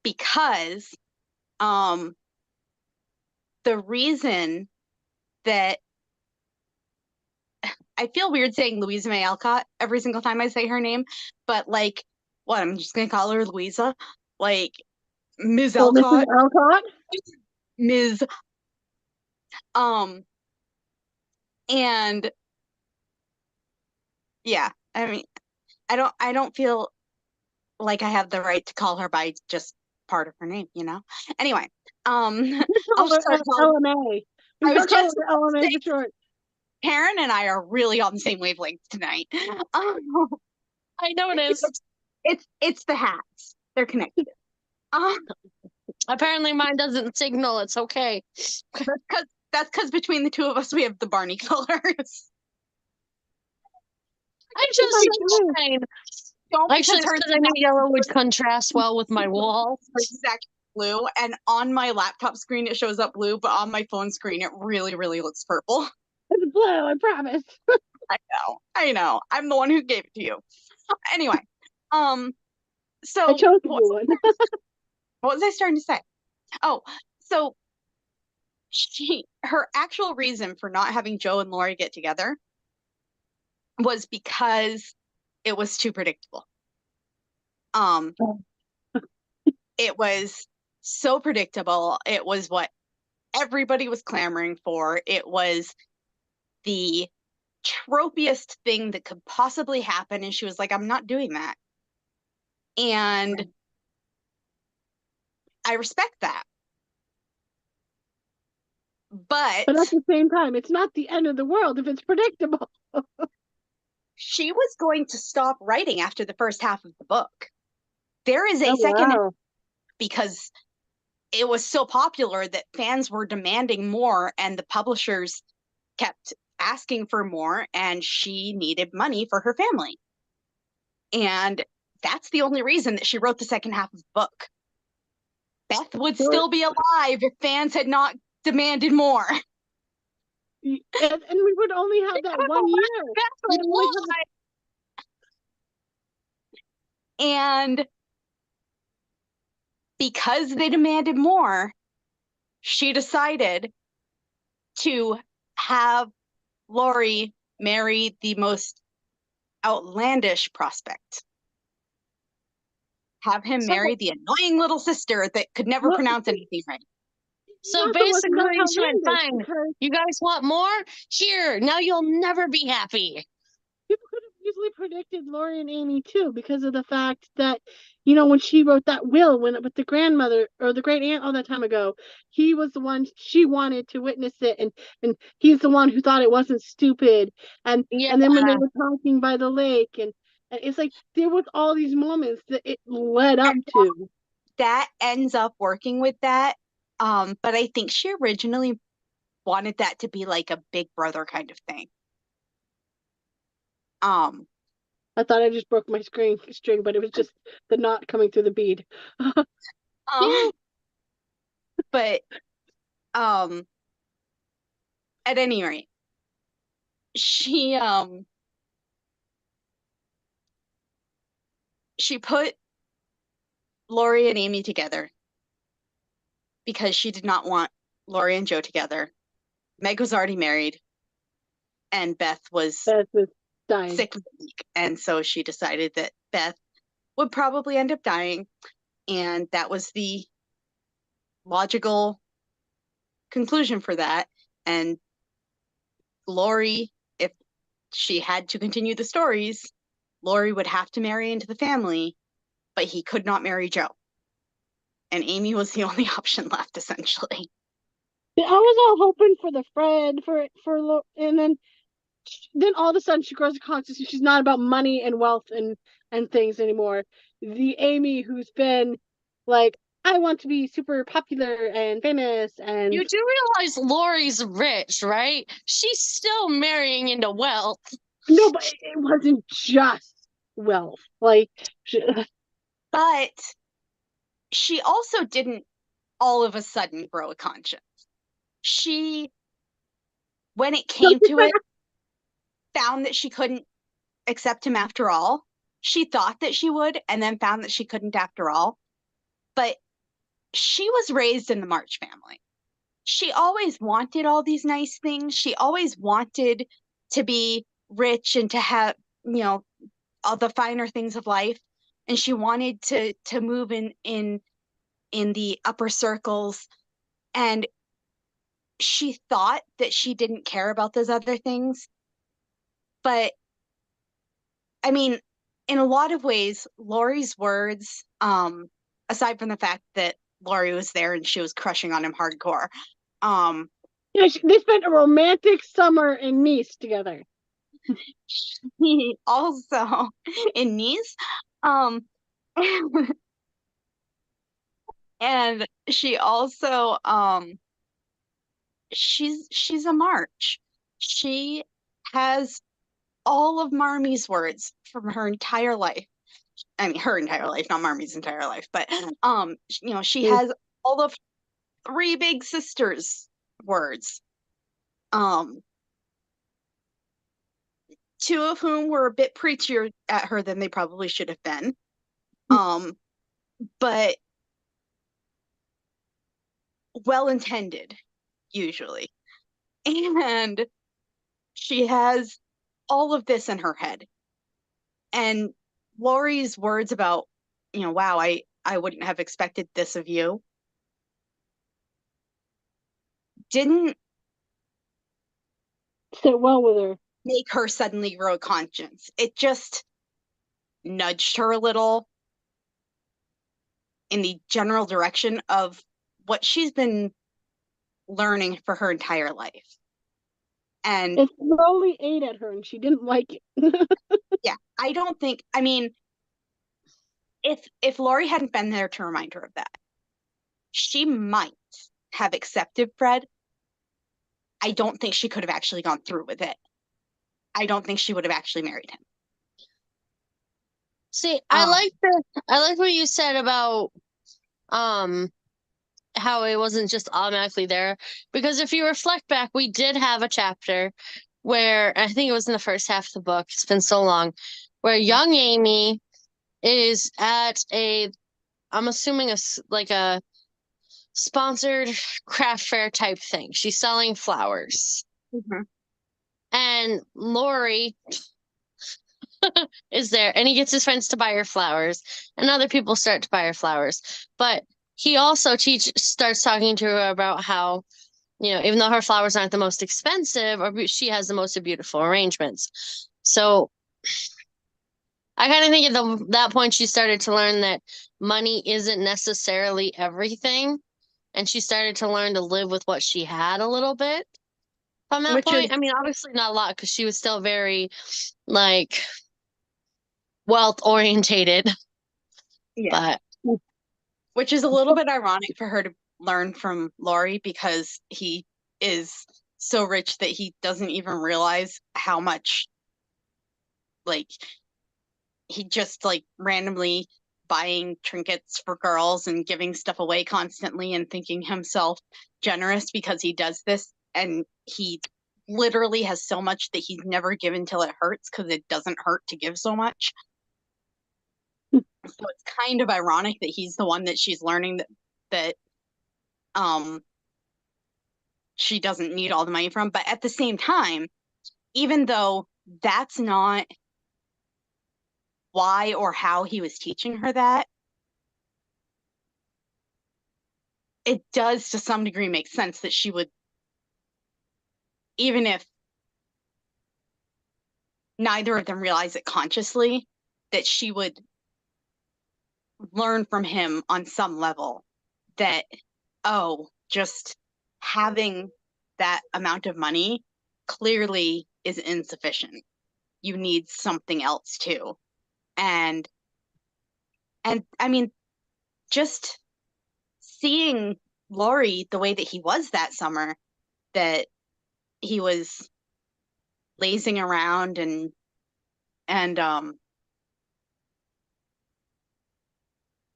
because the reason that I feel weird saying Louisa May Alcott every single time I say her name, but like, what, I'm just gonna call her Louisa, like Ms. Alcott. Mrs. Alcott? Ms. And yeah, I mean, I don't feel like I have the right to call her by just part of her name, you know? Anyway, I'll start calling LMA. I was just LMA for short. Karen and I are really on the same wavelength tonight. I noticed. It's the hats. They're connected. Apparently mine doesn't signal. It's okay. That's because between the two of us we have the Barney colors. I just said mine. Actually, it's because I knew yellow would contrast well with my wall. Exactly blue, and on my laptop screen it shows up blue, but on my phone screen it really, really looks purple. It's blue, I promise. I know. I'm the one who gave it to you. Anyway, so I chose the blue one. what was I starting to say? Oh, so her actual reason for not having Joe and Lori get together was because it was too predictable. It was so predictable. It was what everybody was clamoring for. It was the tropiest thing that could possibly happen, and she was like, I'm not doing that. And I respect that. But But at the same time, it's not the end of the world if it's predictable. she was going to stop writing after the first half of the book. There is a Oh, second wow. because it was so popular that fans were demanding more and the publishers kept asking for more, and she needed money for her family. And that's the only reason that she wrote the second half of the book. Beth would still be alive if fans had not demanded more. And we would only have that 1 year. We'd only have And because they demanded more, she decided to have Laurie marry the most outlandish prospect. Have him marry the annoying little sister that could never Well, pronounce anything right. So Not the one basically, that's she went, outlandish, fine. because You guys want more? Here, now you'll never be happy. people could have easily predicted Lori and Amy too, because of the fact that, when she wrote that will with the grandmother or the great aunt all that time ago, he was the one she wanted to witness it, and he's the one who thought it wasn't stupid. And Yeah. and then when they were talking by the lake, and it's like there was all these moments that it led up to. That ends up working with that. But I think she originally wanted that to be like a Big Brother kind of thing. I thought I just broke my string, but it was just the knot coming through the bead. But at any rate, she put Laurie and Amy together because she did not want Laurie and Joe together. Meg was already married, and Beth was dying. sick and weak, and so she decided that Beth would probably end up dying, and that was the logical conclusion for that. And Laurie, if she had to continue the stories, Laurie would have to marry into the family, but he could not marry Joe. And Amy was the only option left, essentially. I was all hoping for the Fred and then all of a sudden she grows a consciousness. She's not about money and wealth and things anymore. The Amy who's been like, I want to be super popular and famous, and You do realize Laurie's rich, right? She's still marrying into wealth. no, but it wasn't just wealth. But she also didn't all of a sudden grow a conscience. She, when it came to it, found that she couldn't accept him after all. She thought that she would, and then found that she couldn't after all. But she was raised in the March family. She always wanted all these nice things. She always wanted to be rich and to have, all the finer things of life. And she wanted to move in the upper circles. And she thought that she didn't care about those other things. But I mean, in a lot of ways, Laurie's words, aside from the fact that Laurie was there and she was crushing on him hardcore. Yeah, they spent a romantic summer in Nice together. He also in Nice, and she also she's a March. She has all of Marmie's words from her entire life. I mean, her entire life, not Marmie's entire life, but she has all of three big sisters' words. Two of whom were a bit preachier at her than they probably should have been. But well-intended, usually. And she has all of this in her head. And Laurie's words about, wow, I wouldn't have expected this of you, didn't sit well with her. make her suddenly grow a conscience. It just nudged her a little in the general direction of what she's been learning for her entire life. And It slowly ate at her and she didn't like it. yeah, I don't think, I mean, if Laurie hadn't been there to remind her of that, she might have accepted Fred. I don't think she could have actually gone through with it. I don't think she would have actually married him. See, I like what you said about how it wasn't just automatically there, because if you reflect back, we did have a chapter where I think it was in the first half of the book. It's been so long, where young Amy is at I'm assuming like a sponsored craft fair type thing. She's selling flowers. Mhm. And Laurie is there, and he gets his friends to buy her flowers, and other people start to buy her flowers. But he also starts talking to her about how, even though her flowers aren't the most expensive, she has the most beautiful arrangements. So I kind of think at that point she started to learn that money isn't necessarily everything, and she started to learn to live with what she had a little bit from that Which point. is I mean, obviously not a lot, because she was still very like wealth orientated, yeah, but which is a little bit ironic for her to learn from Laurie, because he is so rich that he doesn't even realize how much, like, he just like randomly buying trinkets for girls and giving stuff away constantly and thinking himself generous because he does this, and he literally has so much that he's never given till it hurts, because it doesn't hurt to give so much. So it's kind of ironic that he's the one that she's learning that she doesn't need all the money from. But at the same time, even though that's not why or how he was teaching her that, it does to some degree make sense that she would, even if neither of them realize it consciously, that she would learn from him on some level that, oh, just having that amount of money clearly is insufficient. You need something else too. And I mean, just seeing Laurie the way that he was that summer, that he was lazing around and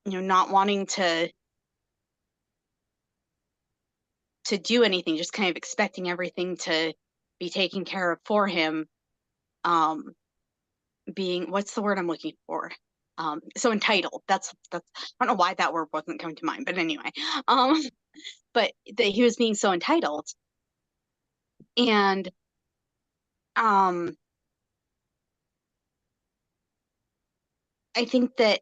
not wanting to do anything, just kind of expecting everything to be taken care of for him, being, what's the word I'm looking for, so entitled. That's I don't know why that word wasn't coming to mind, but anyway, but that he was being so entitled. And I think that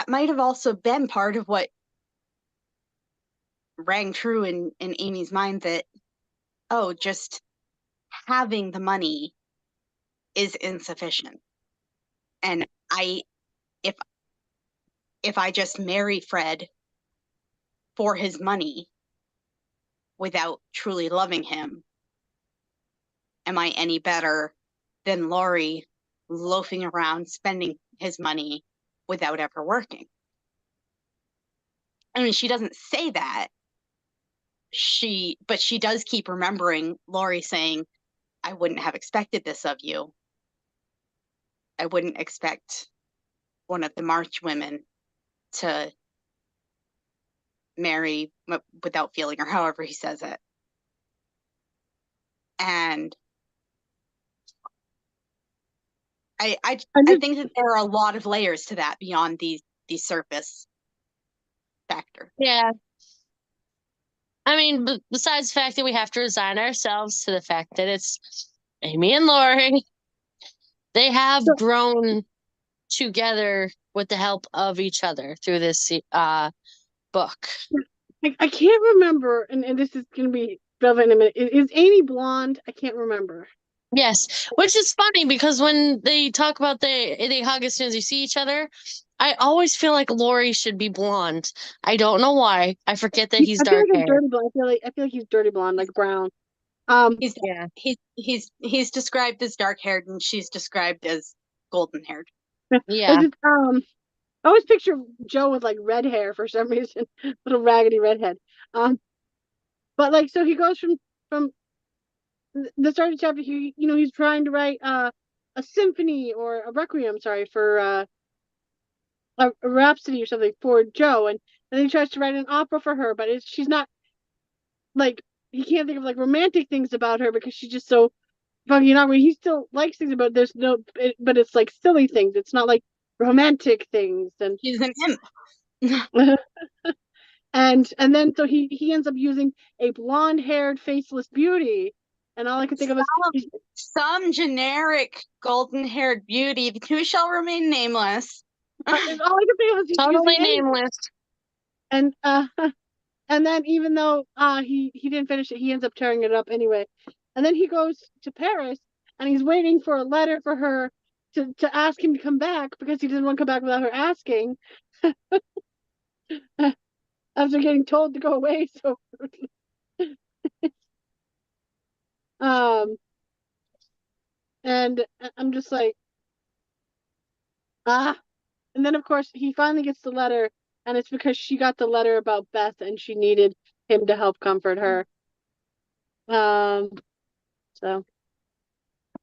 might have also been part of what rang true in Amy's mind, that, oh, just having the money is insufficient. And if I just marry Fred for his money without truly loving him, am I any better than Laurie loafing around spending his money without ever working? I mean, she doesn't say that. But she does keep remembering Laurie saying, I wouldn't have expected this of you. I wouldn't expect one of the March women to marry without feeling, or however he says it. And I think that there are a lot of layers to that beyond the surface factor. yeah. I mean, besides the fact that we have to resign ourselves to the fact that it's Amy and Laurie, they have grown together with the help of each other through this book. I can't remember, and this is going to be Wait a minute. Is Amy blonde? I can't remember. Yes, which is funny because when they talk about they hug as soon as they see each other, I always feel like Lori should be blonde. I don't know why. I forget that he's I feel dark like he's hair. dirty blonde. I feel like he's dirty blonde, like brown. He's Yeah. he's described as dark haired and she's described as golden haired. Yeah. Is it, I always picture Joe with like red hair for some reason, little raggedy redhead. But like, so he goes from the start of the chapter. He's trying to write a symphony or a requiem, sorry, for a rhapsody or something for Joe, and then he tries to write an opera for her, but she's not like he can't think of like romantic things about her because she's just so fucking awkward. He still likes things, but but it's like silly things. It's not like romantic things, and He's an imp. and then so he ends up using a blonde-haired faceless beauty, and all I can think of is Some generic golden haired beauty who shall remain nameless. all I can think of is he's Totally using Amy. nameless. And and then even though he didn't finish it, he ends up tearing it up anyway. And then he goes to Paris and he's waiting for a letter for her to ask him to come back because he doesn't want to come back without her asking. After getting told to go away so and I'm just like and then of course he finally gets the letter, and it's because she got the letter about Beth and she needed him to help comfort her. So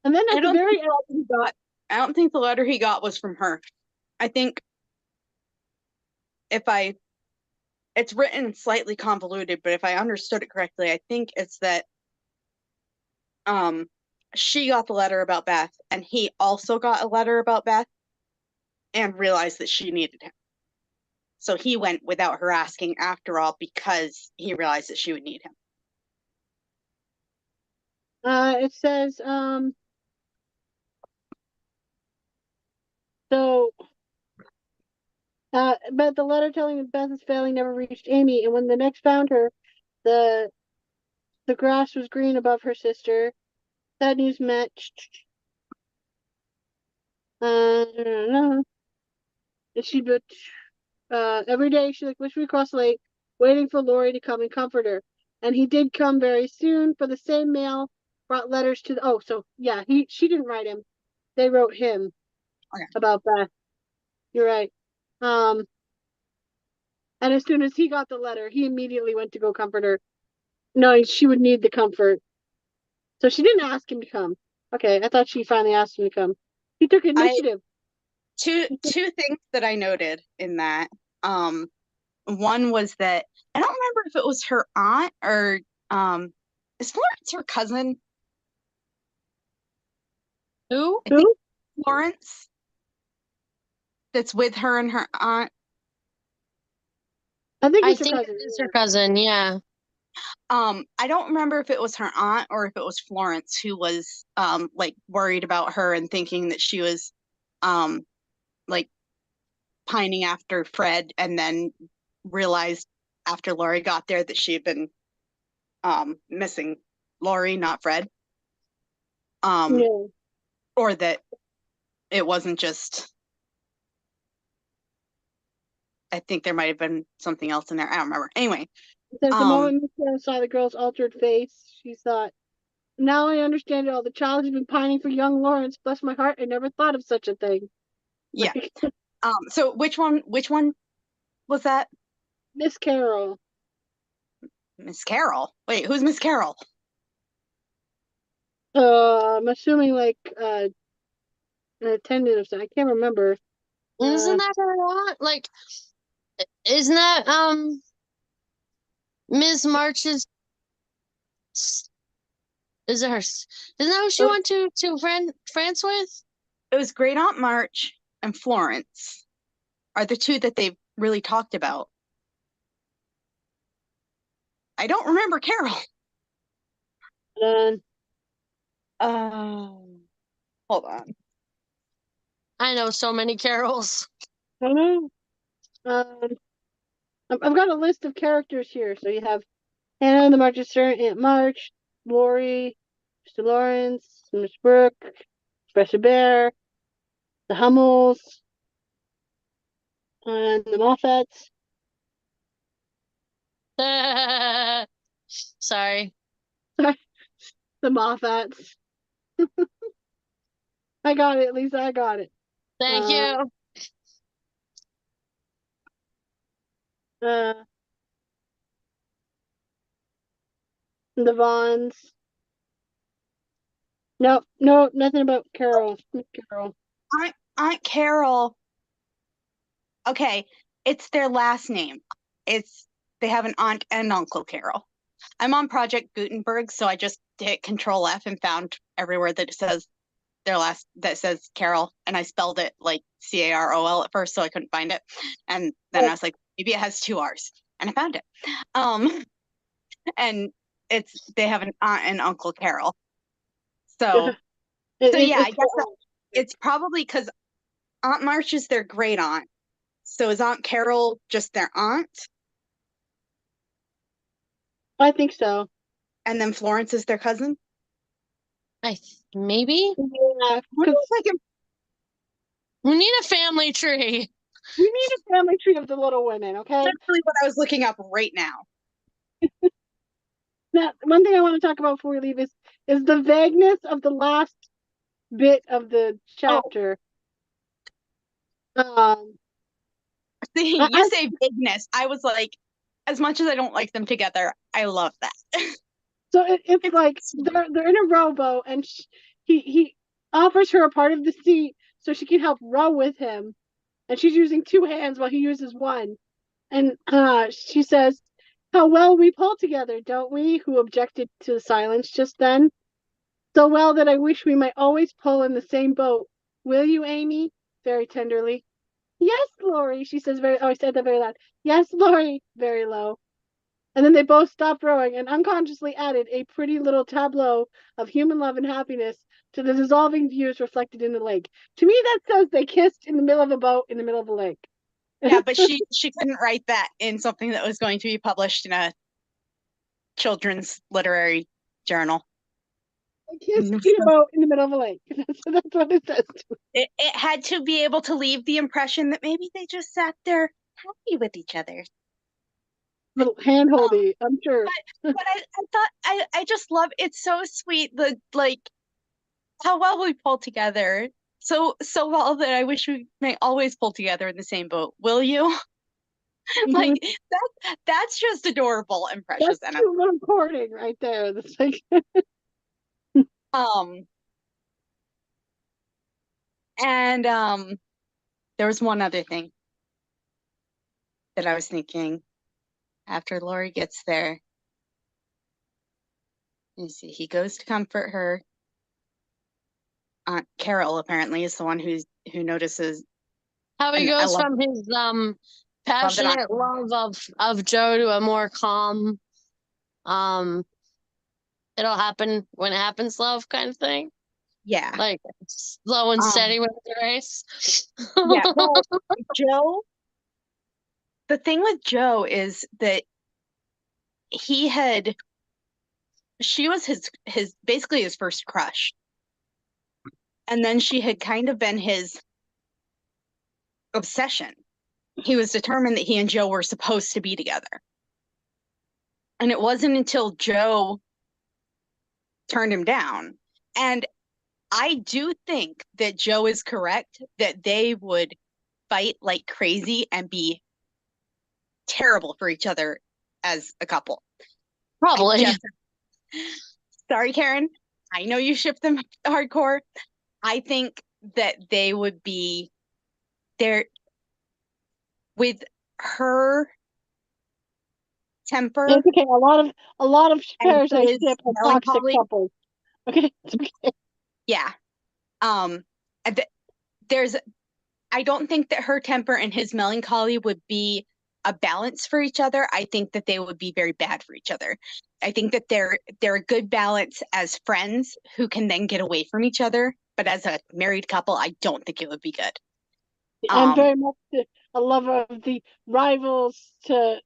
and then at the very end, I don't think the letter he got was from her. I think it's written slightly convoluted, but if I understood it correctly, I think it's that she got the letter about Beth and he also got a letter about Beth and realized that she needed him. So he went without her asking after all because he realized that she would need him. it says so but the letter telling Beth's failing never reached Amy, and when the next found her, the grass was green above her sister. That news meant she but every day she like wished we cross the lake, waiting for Lori to come and comfort her. And he did come very soon, for the same mail brought letters to the so yeah, she didn't write him. They wrote him about Beth. You're right. And as soon as he got the letter, he immediately went to go comfort her, knowing she would need the comfort. So she didn't ask him to come. Okay, I thought she finally asked him to come. He took initiative. Two things that I noted in that. One was that I don't remember if it was her aunt or is Florence her cousin? Who? I think Florence. That's with her and her aunt. I think I it's her think cousin. it is her cousin, yeah. I don't remember if it was her aunt or if it was Florence who was like worried about her and thinking that she was like pining after Fred, and then realized after Lori got there that she had been missing Lori, not Fred. Yeah. Or that it wasn't just, I think there might have been something else in there. I don't remember. Anyway. The moment Miss Sarah saw the girl's altered face, she thought, now I understand it all. The child has been pining for young Lawrence. Bless my heart, I never thought of such a thing. Yeah. So which one was that? Miss Carol. Miss Carol. Wait, who's Miss Carol? I'm assuming like an attendant of some. I can't remember. Isn't that her aunt? Like, isn't that Ms. March's? Is it her? Isn't that who she went to France with? It was Great Aunt March and Florence are the two that they've really talked about. I don't remember Carol. Hold on. I know so many Carols. I don't know. I've got a list of characters here. So you have Hannah and the March of Stern, Aunt March, Lori, Mr. Lawrence, Miss Brooke, Professor Bear, the Hummels, and the Moffats. Sorry. The Moffats. I got it, Lisa. I got it. Thank Uh, you. The Vaughns. No, no, nothing about Carol. Miss Carol. Aunt Carol. Okay, it's their last name. They have an aunt and Uncle Carol. I'm on Project Gutenberg, so I just hit Control F and found everywhere that it says that says Carol, and I spelled it like Carol at first, so I couldn't find it. And then I was like, maybe it has 2 R's, and I found it. And they have an aunt and Uncle Carol. So yeah, I guess it's probably because Aunt March is their great aunt. So is Aunt Carol just their aunt? I think so. And then Florence is their cousin? Maybe? Yeah, We we need a family tree. We need a family tree of the Little Women, okay? That's really what I was looking up right now. Now, one thing I want to talk about before we leave is the vagueness of the last bit of the chapter. See, you say vagueness. I was like, as much as I don't like them together, I love that. So it's like they're in a rowboat, and he offers her a part of the seat so she can help row with him, and she's using 2 hands while he uses 1. And she says, "How well we pull together, don't we?" Who objected to the silence just then. "So well that I wish we might always pull in the same boat. Will you, Amy?" Very tenderly. "Yes, Lori," she says very. Oh, I said that very loud. "Yes, Lori," very low. And then they both stopped rowing and unconsciously added a pretty little tableau of human love and happiness to the dissolving views reflected in the lake. To me, that says they kissed in the middle of a boat in the middle of a lake. Yeah, but she couldn't write that in something that was going to be published in a children's literary journal. They kissed in a boat in the middle of a lake. That's what it says. It had to be able to leave the impression that maybe they just sat there happy with each other. Little hand holdy, I'm sure. But I just love it's so sweet the like how well we pull together. So well that I wish we may always pull together in the same boat. Will you? Like that's just adorable and precious. That's a little courting right there. That's like and there was one other thing that I was thinking after Lori gets there. You see, he goes to comfort her. Aunt Carol apparently is the one who notices how he goes from his passionate love of Joe to a more calm it'll happen when it happens love kind of thing. Yeah. Like slow and steady with the race. Yeah. Well, Joe, the thing with Joe is that she was his basically his first crush. And then she had kind of been his obsession. He was determined that he and Joe were supposed to be together. And it wasn't until Joe turned him down. And I do think that Joe is correct that they would fight like crazy and be terrible for each other as a couple. Probably. Sorry, Karen. I know you ship them hardcore. I think that they would be there with her temper. It's okay. A lot of pairs I ship are toxic couples. Okay. Yeah. I don't think that her temper and his melancholy would be a balance for each other. I think that they would be very bad for each other. I think that they're a good balance as friends who can then get away from each other. But as a married couple, I don't think it would be good. I'm very much a lover of the rivals to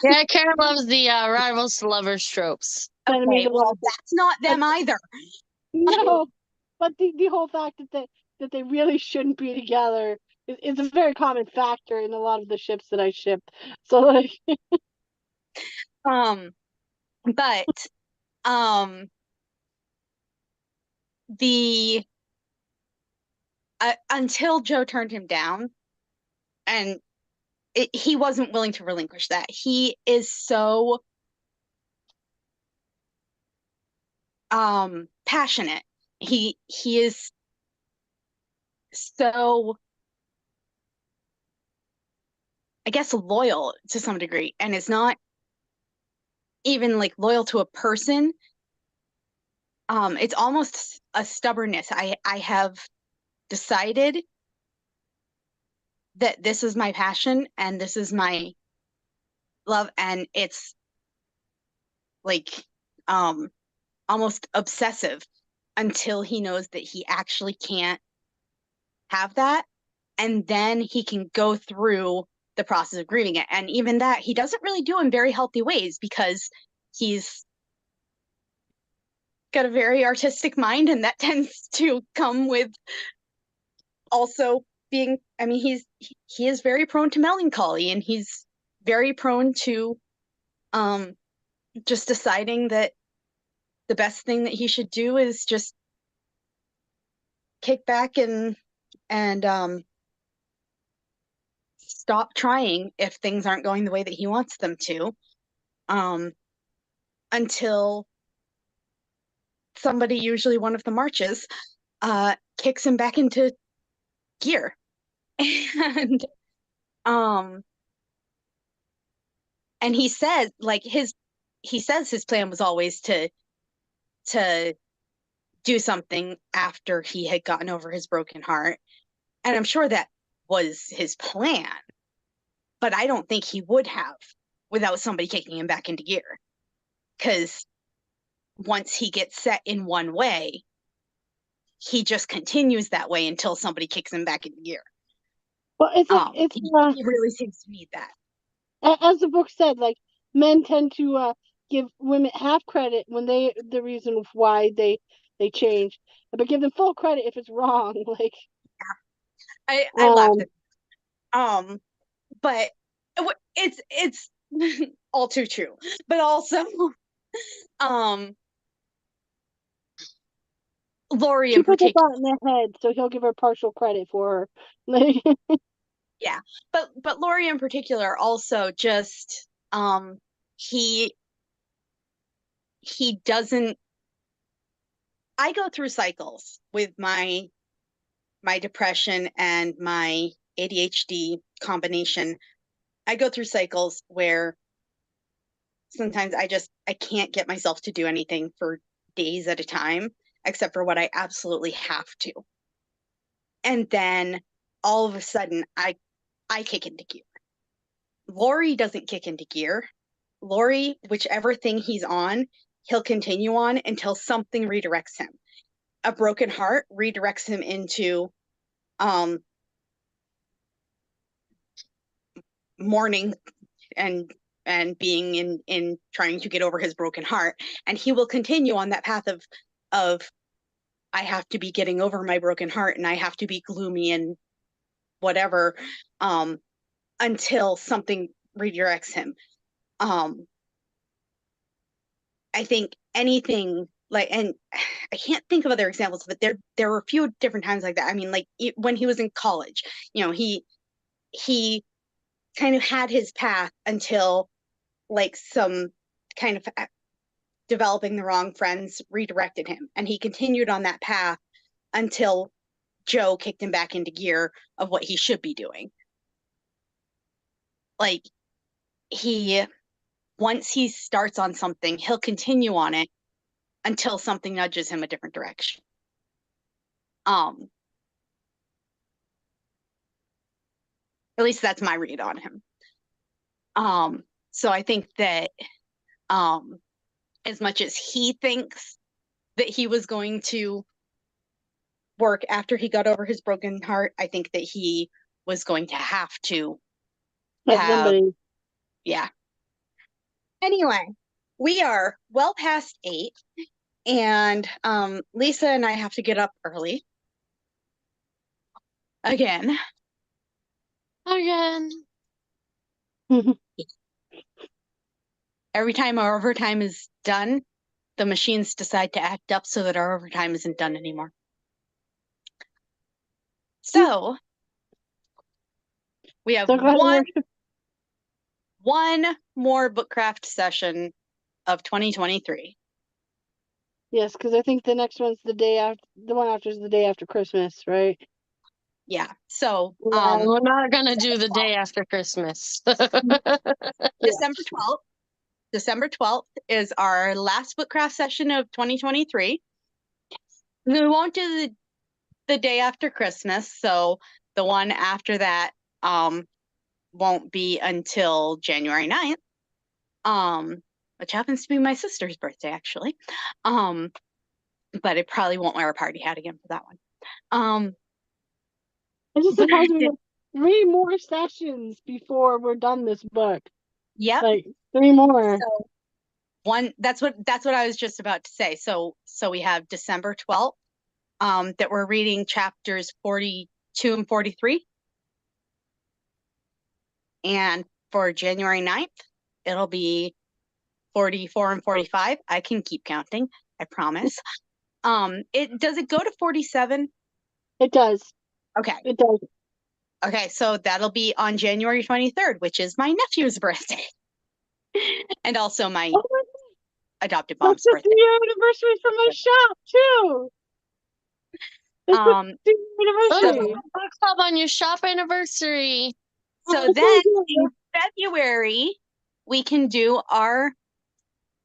Yeah, Karen loves the rivals to lovers tropes. Enemies Okay, of well, lovers. that's not them either. No, but the whole fact that they really shouldn't be together is a very common factor in a lot of the ships that I ship. So like, But the until Joe turned him down, and he wasn't willing to relinquish that. He is so passionate. He is so, I guess, loyal to some degree, and is not even like loyal to a person. It's almost a stubbornness. I have decided that this is my passion and this is my love, and it's like almost obsessive until he knows that he actually can't have that, and then he can go through the process of grieving it. And even that he doesn't really do in very healthy ways, because he's got a very artistic mind, and that tends to come with also being, I mean, he is very prone to melancholy, and he's very prone to just deciding that the best thing that he should do is just kick back and stop trying if things aren't going the way that he wants them to, until somebody, usually one of the marches, kicks him back into gear. And and he says his plan was always to do something after he had gotten over his broken heart. And I'm sure that was his plan, but I don't think he would have without somebody kicking him back into gear. Because once he gets set in one way, he just continues that way until somebody kicks him back into gear. well, it's like He really seems to need that. as the book said, like men tend to give women half credit when the reason why they change, but give them full credit if it's wrong. Like I laughed at but it's all too true. But also Laurie in she put the particular. thought in their head, so he'll give her partial credit for her. Like, Yeah, but Laurie in particular also just he doesn't. I go through cycles with my depression and my ADHD combination. I go through cycles where sometimes I can't get myself to do anything for days at a time, except for what I absolutely have to. And then all of a sudden I kick into gear. Laurie doesn't kick into gear. Laurie, whichever thing he's on, he'll continue on until something redirects him. A broken heart redirects him into mourning and being in trying to get over his broken heart, and he will continue on that path of I have to be getting over my broken heart, and I have to be gloomy and whatever, until something redirects him. I think anything like, and I can't think of other examples, but there were a few different times like that. I mean, like when he was in college, he kind of had his path until like some kind of developing the wrong friends redirected him, and he continued on that path until Joe kicked him back into gear of what he should be doing. Like once he starts on something, he'll continue on it until something nudges him a different direction. At least that's my read on him. So I think that as much as he thinks that he was going to work after he got over his broken heart, I think that he was going to have to have, somebody. yeah, Anyway, we are well past 8, and Lisa and I have to get up early again. Again. Every time our overtime is done, the machines decide to act up so that our overtime isn't done anymore. So we have So glad one more bookcraft session of 2023. yes, because I think the next one's the day after. The one after is the day after Christmas, right? Yeah. So We're not gonna do the day after Christmas. December 12th. December 12th is our last bookcraft session of 2023. We won't do the day after Christmas, so the one after that won't be until January 9th, which happens to be my sister's birthday, actually. But I probably won't wear a party hat again for that one. I'm just surprised we have 3 more sessions before we're done this book. Yep. Like 3 more. So that's what I was just about to say. So we have December 12th, that we're reading chapters 42 and 43. And for January 9th, it'll be 44 and 45. I can keep counting, I promise. Does it go to 47? It does. Okay. It does. Okay, so that'll be on January 23rd, which is my nephew's birthday. And also my Oh my adopted God, mom's that's birthday. the anniversary for my shop too. It's the Oh, anniversary. book club on your shop anniversary. So Oh, then so in February, we can do our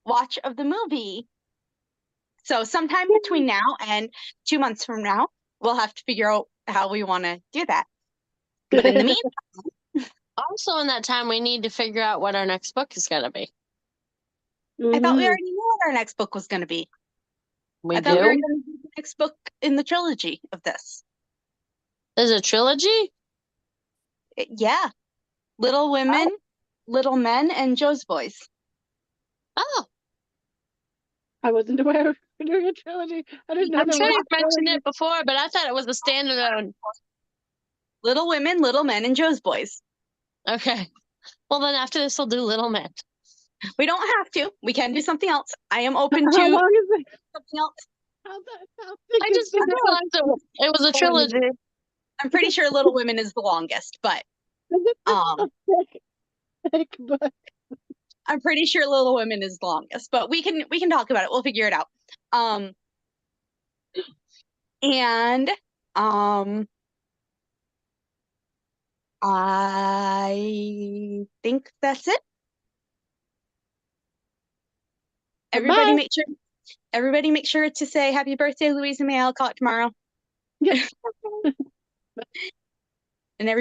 watch of the movie. So sometime between now and 2 months from now, we'll have to figure out how we want to do that. But in the meantime, Also, in that time, we need to figure out what our next book is gonna be. I thought we Mhm. already knew what our next book was going to be. We I thought we were do. going to do the next book in the trilogy of this. There's a trilogy. Yeah. Little Women, Little Men, and Joe's Boys. Oh, I wasn't aware of doing a trilogy. I didn't know I'm there sure was you've a mentioned trilogy. it before, but I thought it was a standalone. Little Women, Little Men, and Joe's Boys. Okay. Well, then after this, we'll do Little Men. We don't have to. We can do something else. I am open How to long is it? something else. How thick I is just the realized it was a trilogy. I'm pretty sure Little Women is the longest, but thick book? I'm pretty sure Little Women is the longest. But we can talk about it. We'll figure it out. And I think that's it. Everybody Bye. make sure to say happy birthday, Louisa May Alcott, tomorrow. Yes.